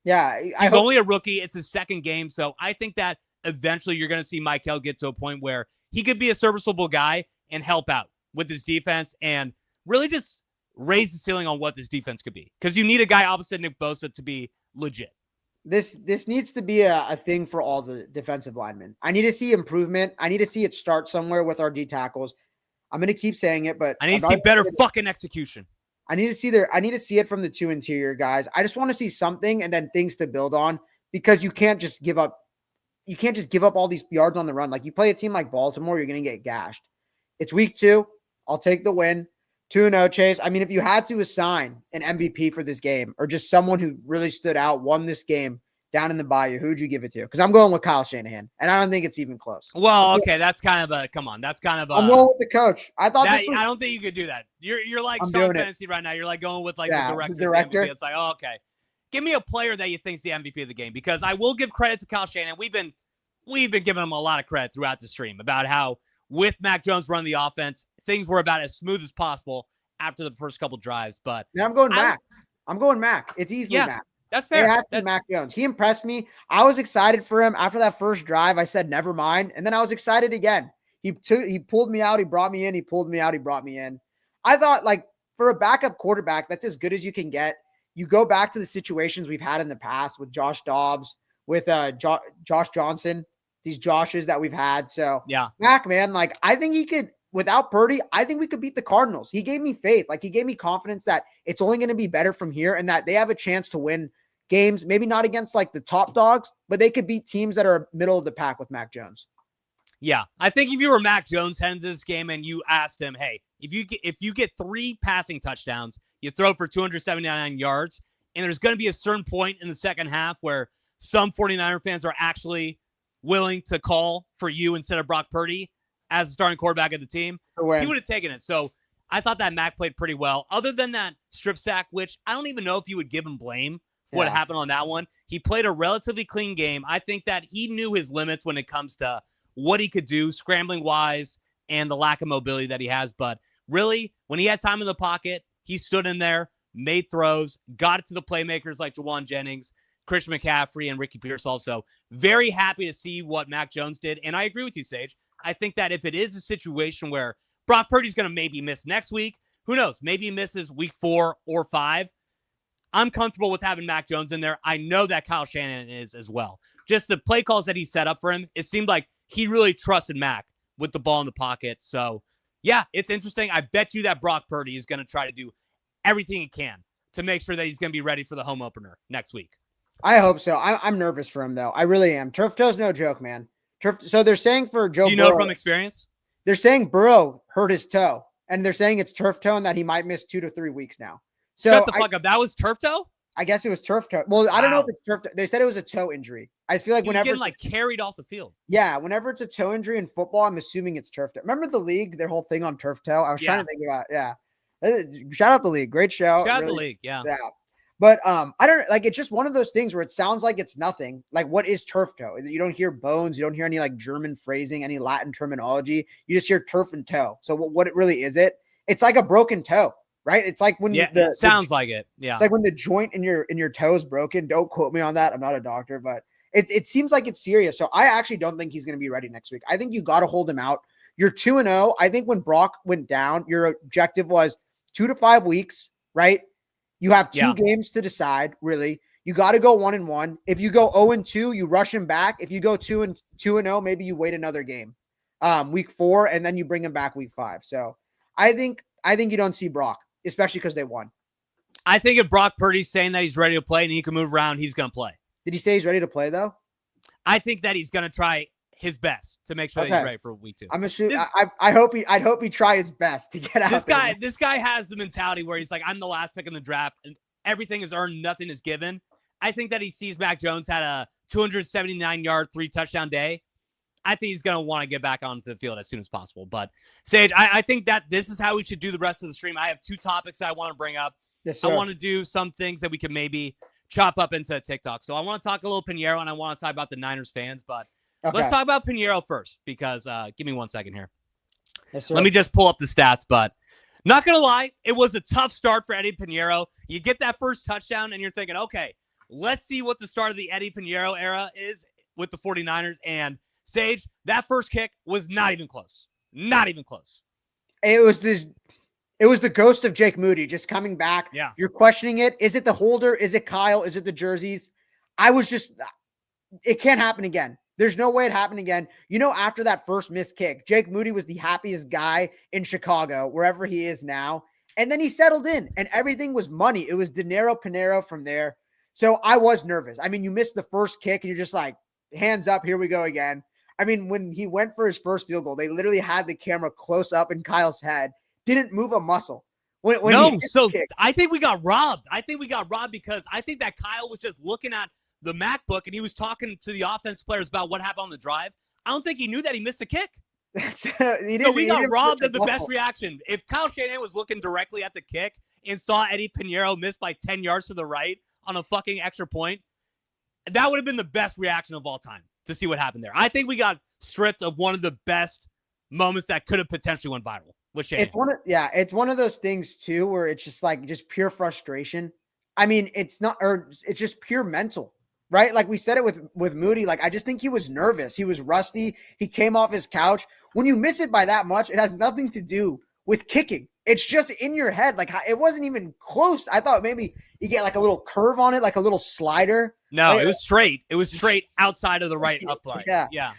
Yeah. He's only a rookie. It's his second game. So I think that eventually you're going to see Michael get to a point where he could be a serviceable guy and help out with his defense and really just raise the ceiling on what this defense could be. Because you need a guy opposite Nick Bosa to be legit. This needs to be a thing for all the defensive linemen. I need to see improvement. I need to see it start somewhere with our D tackles. I'm going to keep saying it, but I need to see better fucking execution. I need to see it from the two interior guys. I just want to see something and then things to build on, because you can't just give up. You can't just give up all these yards on the run. Like, you play a team like Baltimore, you're going to get gashed. It's week 2. I'll take the win. 2-0, Chase. I mean, if you had to assign an MVP for this game, or just someone who really stood out, won this game down in the Bayou, who'd you give it to? Because I'm going with Kyle Shanahan, and I don't think it's even close. Well, okay, that's kind of a come on. That's kind of a. I'm going with the coach. I thought I don't think you could do that. You're like Sean Fantasy right now. You're like going with like the director. It's like, oh, okay, give me a player that you think's the MVP of the game, because I will give credit to Kyle Shanahan. We've been giving him a lot of credit throughout the stream about how with Mac Jones running the offense, things were about as smooth as possible after the first couple drives. But yeah, I'm going Mac. I'm going Mac. It's easily Mac. That's fair. It has to be Mac Jones. He impressed me. I was excited for him after that first drive. I said, never mind. And then I was excited again. He pulled me out. He brought me in. He pulled me out. He brought me in. I thought, like, for a backup quarterback, that's as good as you can get. You go back to the situations we've had in the past with Josh Dobbs, with Josh Johnson, these Joshes that we've had. So yeah, Mac, man, like, I think he could. Without Purdy, I think we could beat the Cardinals. He gave me faith. Like, he gave me confidence that it's only going to be better from here, and that they have a chance to win games, maybe not against like the top dogs, but they could beat teams that are middle of the pack with Mac Jones. Yeah. I think if you were Mac Jones heading to this game and you asked him, hey, if you get 3 passing touchdowns, you throw for 279 yards, and there's going to be a certain point in the second half where some 49er fans are actually willing to call for you instead of Brock Purdy as the starting quarterback of the team, he would have taken it. So I thought that Mac played pretty well. Other than that strip sack, which I don't even know if you would give him blame for what happened on that one. He played a relatively clean game. I think that he knew his limits when it comes to what he could do scrambling-wise and the lack of mobility that he has. But really, when he had time in the pocket, he stood in there, made throws, got it to the playmakers like Jawan Jennings, Christian McCaffrey, and Ricky Pierce also. Very happy to see what Mac Jones did. And I agree with you, Sage. I think that if it is a situation where Brock Purdy's going to maybe miss next week, who knows? Maybe he misses week 4 or 5. I'm comfortable with having Mac Jones in there. I know that Kyle Shanahan is as well. Just the play calls that he set up for him, it seemed like he really trusted Mac with the ball in the pocket. So, yeah, it's interesting. I bet you that Brock Purdy is going to try to do everything he can to make sure that he's going to be ready for the home opener next week. I hope so. I'm nervous for him, though. I really am. Turf toe's no joke, man. So they're saying for Joe Burrow. Do you know from experience? They're saying Burrow hurt his toe, and they're saying it's turf toe and that he might miss 2 to 3 weeks now. So shut the fuck up. That was turf toe? I guess it was turf toe. Well, I don't know if it's turf toe. They said it was a toe injury. I feel like whenever getting like carried off the field. Yeah, whenever it's a toe injury in football, I'm assuming it's turf toe. Remember the league, their whole thing on turf toe? I was trying to think about shout out the league. Great show. Shout out the league, yeah. But I don't like, it's just one of those things where it sounds like it's nothing. Like, what is turf toe? You don't hear bones, you don't hear any like German phrasing, any Latin terminology. You just hear turf and toe. So what it really is, it's like a broken toe, right? It's like when it sounds like it. Yeah. It's like when the joint in your toe is broken. Don't quote me on that. I'm not a doctor, but it seems like it's serious. So I actually don't think he's going to be ready next week. I think you got to hold him out. You're 2-0. I think when Brock went down, your objective was 2 to 5 weeks, right? You have 2 games to decide, really. You got to go 1-1. If you go 0-2, you rush him back. If you go 2-0, maybe you wait another game, week 4, and then you bring him back week 5. So I think you don't see Brock, especially because they won. I think if Brock Purdy's saying that he's ready to play and he can move around, he's going to play. Did he say he's ready to play, though? I think that he's going to try his best to make sure that he's ready for week 2. I'm assuming. I'd hope he try his best to get out. This guy has the mentality where he's like, I'm the last pick in the draft, and everything is earned, nothing is given. I think that he sees Mac Jones had a 279-yard, 3-touchdown day, I think he's going to want to get back onto the field as soon as possible. But, Sage, I think that this is how we should do the rest of the stream. I have 2 topics I want to bring up. Yes, I want to do some things that we can maybe chop up into TikTok. So I want to talk a little Pinheiro, and I want to talk about the Niners fans. But let's talk about Pinheiro first, because give me 1 second here. Yes, let me just pull up the stats. But not going to lie, it was a tough start for Eddie Pinheiro. You get that first touchdown, and you're thinking, okay, let's see what the start of the Eddie Pinheiro era is with the 49ers. And Sage, that first kick was not even close. Not even close. It was the ghost of Jake Moody just coming back. Yeah. You're questioning it. Is it the holder? Is it Kyle? Is it the jerseys? It can't happen again. There's no way it happened again. After that first missed kick, Jake Moody was the happiest guy in Chicago, wherever he is now. And then he settled in and everything was money. It was dinero Pinheiro from there. So I was nervous. I mean, you missed the first kick and you're just like, hands up, here we go again. I mean, when he went for his first field goal, they literally had the camera close up in Kyle's head, didn't move a muscle. I think we got robbed. Because I think that Kyle was just looking at the MacBook and he was talking to the offense players about what happened on the drive. I don't think he knew that he missed a kick. So we got robbed of the best reaction. If Kyle Shanahan was looking directly at the kick and saw Eddie Pinheiro miss by 10 yards to the right on a fucking extra point, that would have been the best reaction of all time to see what happened there. I think we got stripped of one of the best moments that could have potentially went viral with Shanahan. It's one of those things too, where it's just pure frustration. I mean, it's just pure mental, right? Like we said it with Moody. Like, I just think he was nervous. He was rusty. He came off his couch. When you miss it by that much, it has nothing to do with kicking. It's just in your head. Like, it wasn't even close. I thought maybe you get like a little curve on it, like a little slider. No, it was straight. It was straight outside of the right upright. Yeah.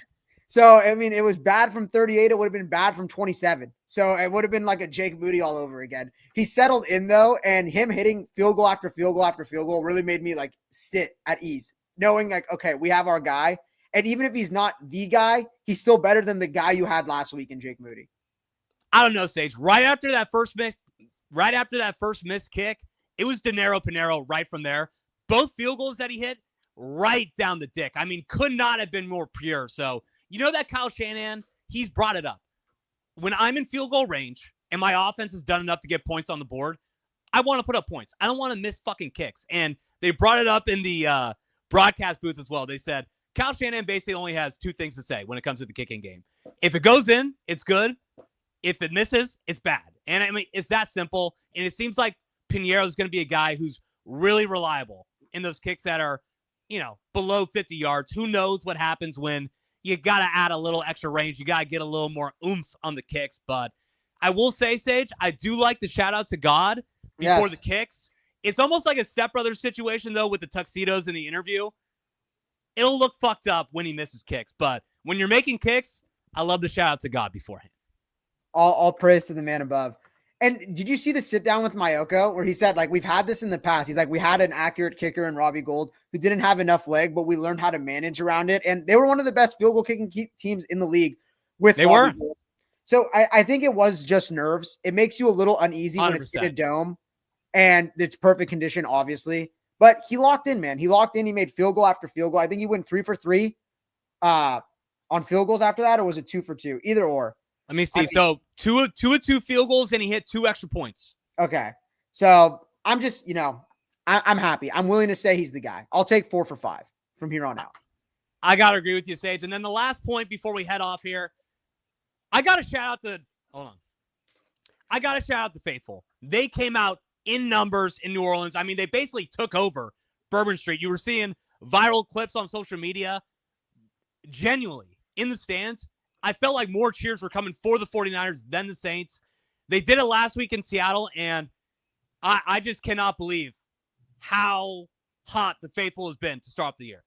So, I mean, it was bad from 38. It would have been bad from 27. So it would have been like a Jake Moody all over again. He settled in though, and him hitting field goal after field goal after field goal really made me like sit at ease, knowing like, okay, we have our guy. And even if he's not the guy, he's still better than the guy you had last week in Jake Moody. I don't know, Sage. Right after that first missed kick, it was dinero Pinheiro right from there. Both field goals that he hit right down the dick. I mean, could not have been more pure. So, that Kyle Shanahan, he's brought it up. When I'm in field goal range and my offense has done enough to get points on the board, I want to put up points. I don't want to miss fucking kicks. And they brought it up in the broadcast booth as well. They said, Kyle Shanahan basically only has 2 things to say when it comes to the kicking game. If it goes in, it's good. If it misses, it's bad. And I mean, it's that simple. And it seems like Pinheiro is going to be a guy who's really reliable in those kicks that are, below 50 yards. Who knows what happens when you got to add a little extra range. You got to get a little more oomph on the kicks. But I will say, Sage, I do like the shout out to God before the kicks. It's almost like a stepbrother situation, though, with the tuxedos in the interview. It'll look fucked up when he misses kicks. But when you're making kicks, I love the shout out to God beforehand. All praise to the man above. And did you see the sit down with Mayoko where he said, like, we've had this in the past. He's like, we had an accurate kicker in Robbie Gould who didn't have enough leg, but we learned how to manage around it. And they were one of the best field goal kicking teams in the league with Robbie Gould. So I think it was just nerves. It makes you a little uneasy 100%. When it's in a dome and it's perfect condition, obviously. But he locked in, man. He locked in. He made field goal after field goal. I think he went 3 for 3 on field goals after that, or was it 2 for 2? Either or. Let me see. So 2 of 2 field goals, and he hit 2 extra points. Okay. So I'm just, I'm happy. I'm willing to say he's the guy. I'll take 4 for 5 from here on out. I got to agree with you, Sage. And then the last point before we head off here, I got to shout out the faithful. They came out in numbers in New Orleans. I mean, they basically took over Bourbon Street. You were seeing viral clips on social media. Genuinely, in the stands, I felt like more cheers were coming for the 49ers than the Saints. They did it last week in Seattle, and I just cannot believe how hot the faithful has been to start the year.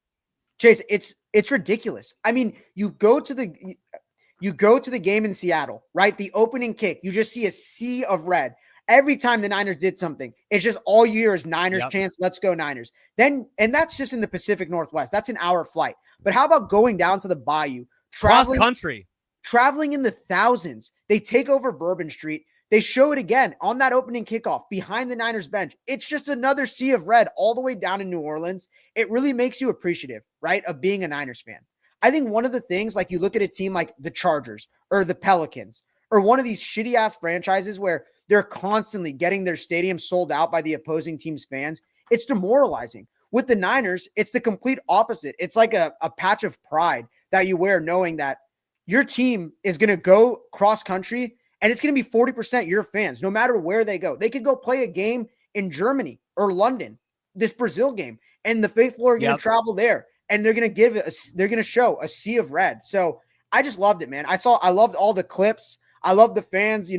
Chase, it's ridiculous. I mean, you go to the game in Seattle, right? The opening kick, you just see a sea of red. Every time the Niners did something, it's just all year is Niners chance. Let's go Niners. Then, and that's just in the Pacific Northwest. That's an hour flight. But how about going down to the Bayou? Cross country. Traveling in the thousands. They take over Bourbon Street. They show it again on that opening kickoff behind the Niners bench. It's just another sea of red all the way down in New Orleans. It really makes you appreciative, right, of being a Niners fan. I think one of the things, like you look at a team like the Chargers or the Pelicans or one of these shitty ass franchises where they're constantly getting their stadium sold out by the opposing team's fans. It's demoralizing. With the Niners, it's the complete opposite. It's like a patch of pride that you wear knowing that your team is going to go cross country and it's going to be 40% your fans, no matter where they go. They could go play a game in Germany or London, this Brazil game, and the faithful are going to travel there and they're going to they're going to show a sea of red. So I just loved it, man. I loved all the clips. I love the fans,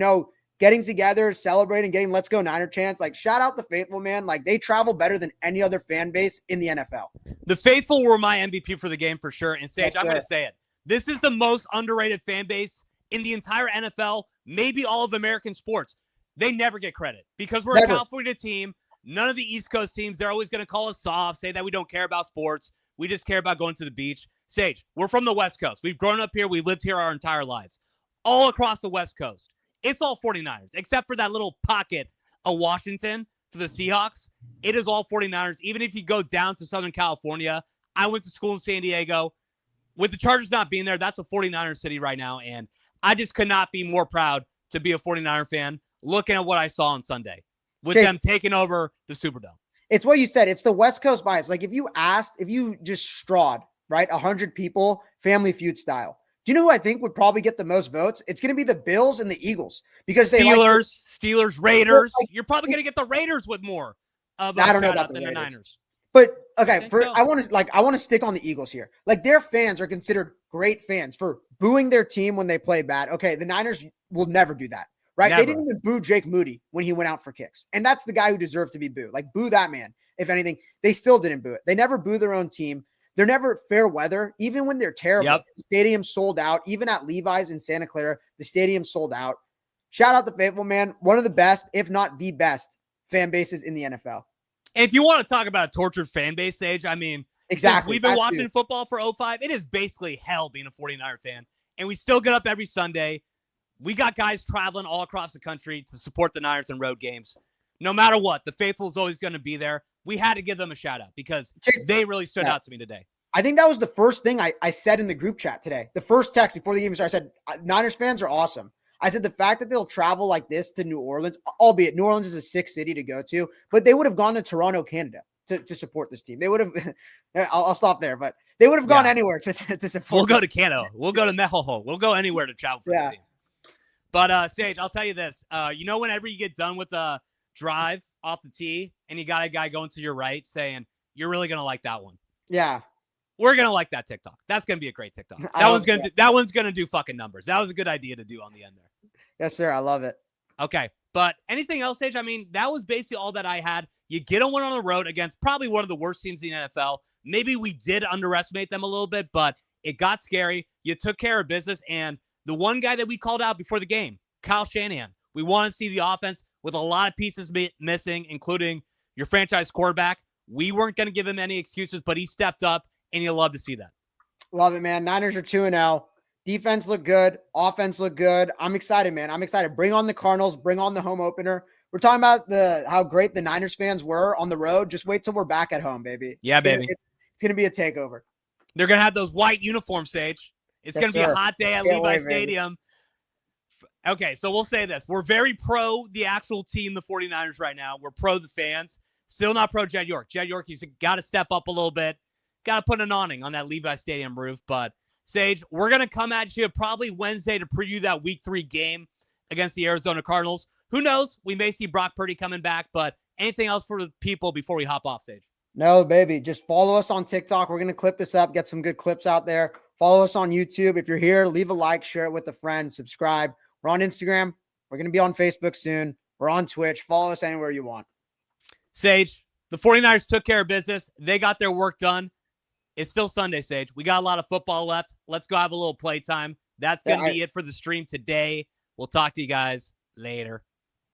getting together, celebrating, getting let's go Niner chants. Like, shout out the faithful, man. Like, they travel better than any other fan base in the NFL. The faithful were my MVP for the game for sure. And Sage, I'm going to say it. This is the most underrated fan base in the entire NFL, maybe all of American sports. They never get credit because we're a California team. None of the East Coast teams, they're always going to call us soft, say that we don't care about sports. We just care about going to the beach. Sage, we're from the West Coast. We've grown up here. We lived here our entire lives. All across the West Coast, it's all 49ers, except for that little pocket of Washington for the Seahawks. It is all 49ers. Even if you go down to Southern California, I went to school in San Diego. With the Chargers not being there, that's a 49er city right now, and I just could not be more proud to be a 49er fan looking at what I saw on Sunday with them taking over the Superdome. It's what you said. It's the West Coast bias. Like, if you just strawed, right, 100 people, Family Feud style, do you know who I think would probably get the most votes? It's going to be the Bills and the Eagles because they Steelers, Raiders. You're probably going to get the Raiders with more of I don't know about the Niners. But okay, I want to stick on the Eagles here. Like, their fans are considered great fans for booing their team when they play bad. Okay, the Niners will never do that, right? Never. They didn't even boo Jake Moody when he went out for kicks, and that's the guy who deserved to be booed. Like, boo that man. If anything, they still didn't boo it. They never boo their own team. They're never fair weather, even when they're terrible. Yep. The stadium sold out. Even at Levi's in Santa Clara, the stadium sold out. Shout out to Faithful, man. One of the best, if not the best, fan bases in the NFL. And if you want to talk about a tortured fan base, Sage, I mean, exactly. We've been watching football for 05. It is basically hell being a 49er fan. And we still get up every Sunday. We got guys traveling all across the country to support the Niners in road games. No matter what, the faithful is always going to be there. We had to give them a shout out because they really stood out to me today. I think that was the first thing I said in the group chat today. The first text before the game started, I said, Niners fans are awesome. I said the fact that they'll travel like this to New Orleans, albeit New Orleans is a sick city to go to, but they would have gone to Toronto, Canada to support this team. They would have, I'll stop there, but they would have gone anywhere to support. We'll go to Canada. We'll go to Mexico. We'll go anywhere to travel for the team. But Sage, I'll tell you this. Whenever you get done with a drive off the tee and you got a guy going to your right saying, you're really going to like that one. Yeah. We're going to like that TikTok. That's going to be a great TikTok. That one's going to do fucking numbers. That was a good idea to do on the end there. Yes, sir. I love it. Okay. But anything else, Sage? I mean, that was basically all that I had. You get a win on the road against probably one of the worst teams in the NFL. Maybe we did underestimate them a little bit, but it got scary. You took care of business. And the one guy that we called out before the game, Kyle Shanahan, we want to see the offense with a lot of pieces missing, including your franchise quarterback. We weren't going to give him any excuses, but he stepped up, and you'll love to see that. Love it, man. Niners are 2-0. Defense looked good. Offense looked good. I'm excited, man. I'm excited. Bring on the Cardinals. Bring on the home opener. We're talking about how great the Niners fans were on the road. Just wait till we're back at home, baby. Yeah, it's going to be a takeover. They're going to have those white uniforms, Sage. It's going to be a hot day at Levi Stadium. Okay, so we'll say this. We're very pro the actual team, the 49ers, right now. We're pro the fans. Still not pro Jed York. Jed York, he's got to step up a little bit. Got to put an awning on that Levi Stadium roof. But, Sage, we're going to come at you probably Wednesday to preview that Week 3 game against the Arizona Cardinals. Who knows? We may see Brock Purdy coming back. But anything else for the people before we hop off, Sage? No, baby. Just follow us on TikTok. We're going to clip this up, get some good clips out there. Follow us on YouTube. If you're here, leave a like, share it with a friend, subscribe. We're on Instagram. We're going to be on Facebook soon. We're on Twitch. Follow us anywhere you want. Sage, the 49ers took care of business. They got their work done. It's still Sunday, Sage. We got a lot of football left. Let's go have a little playtime. That's going to be it for the stream today. We'll talk to you guys later.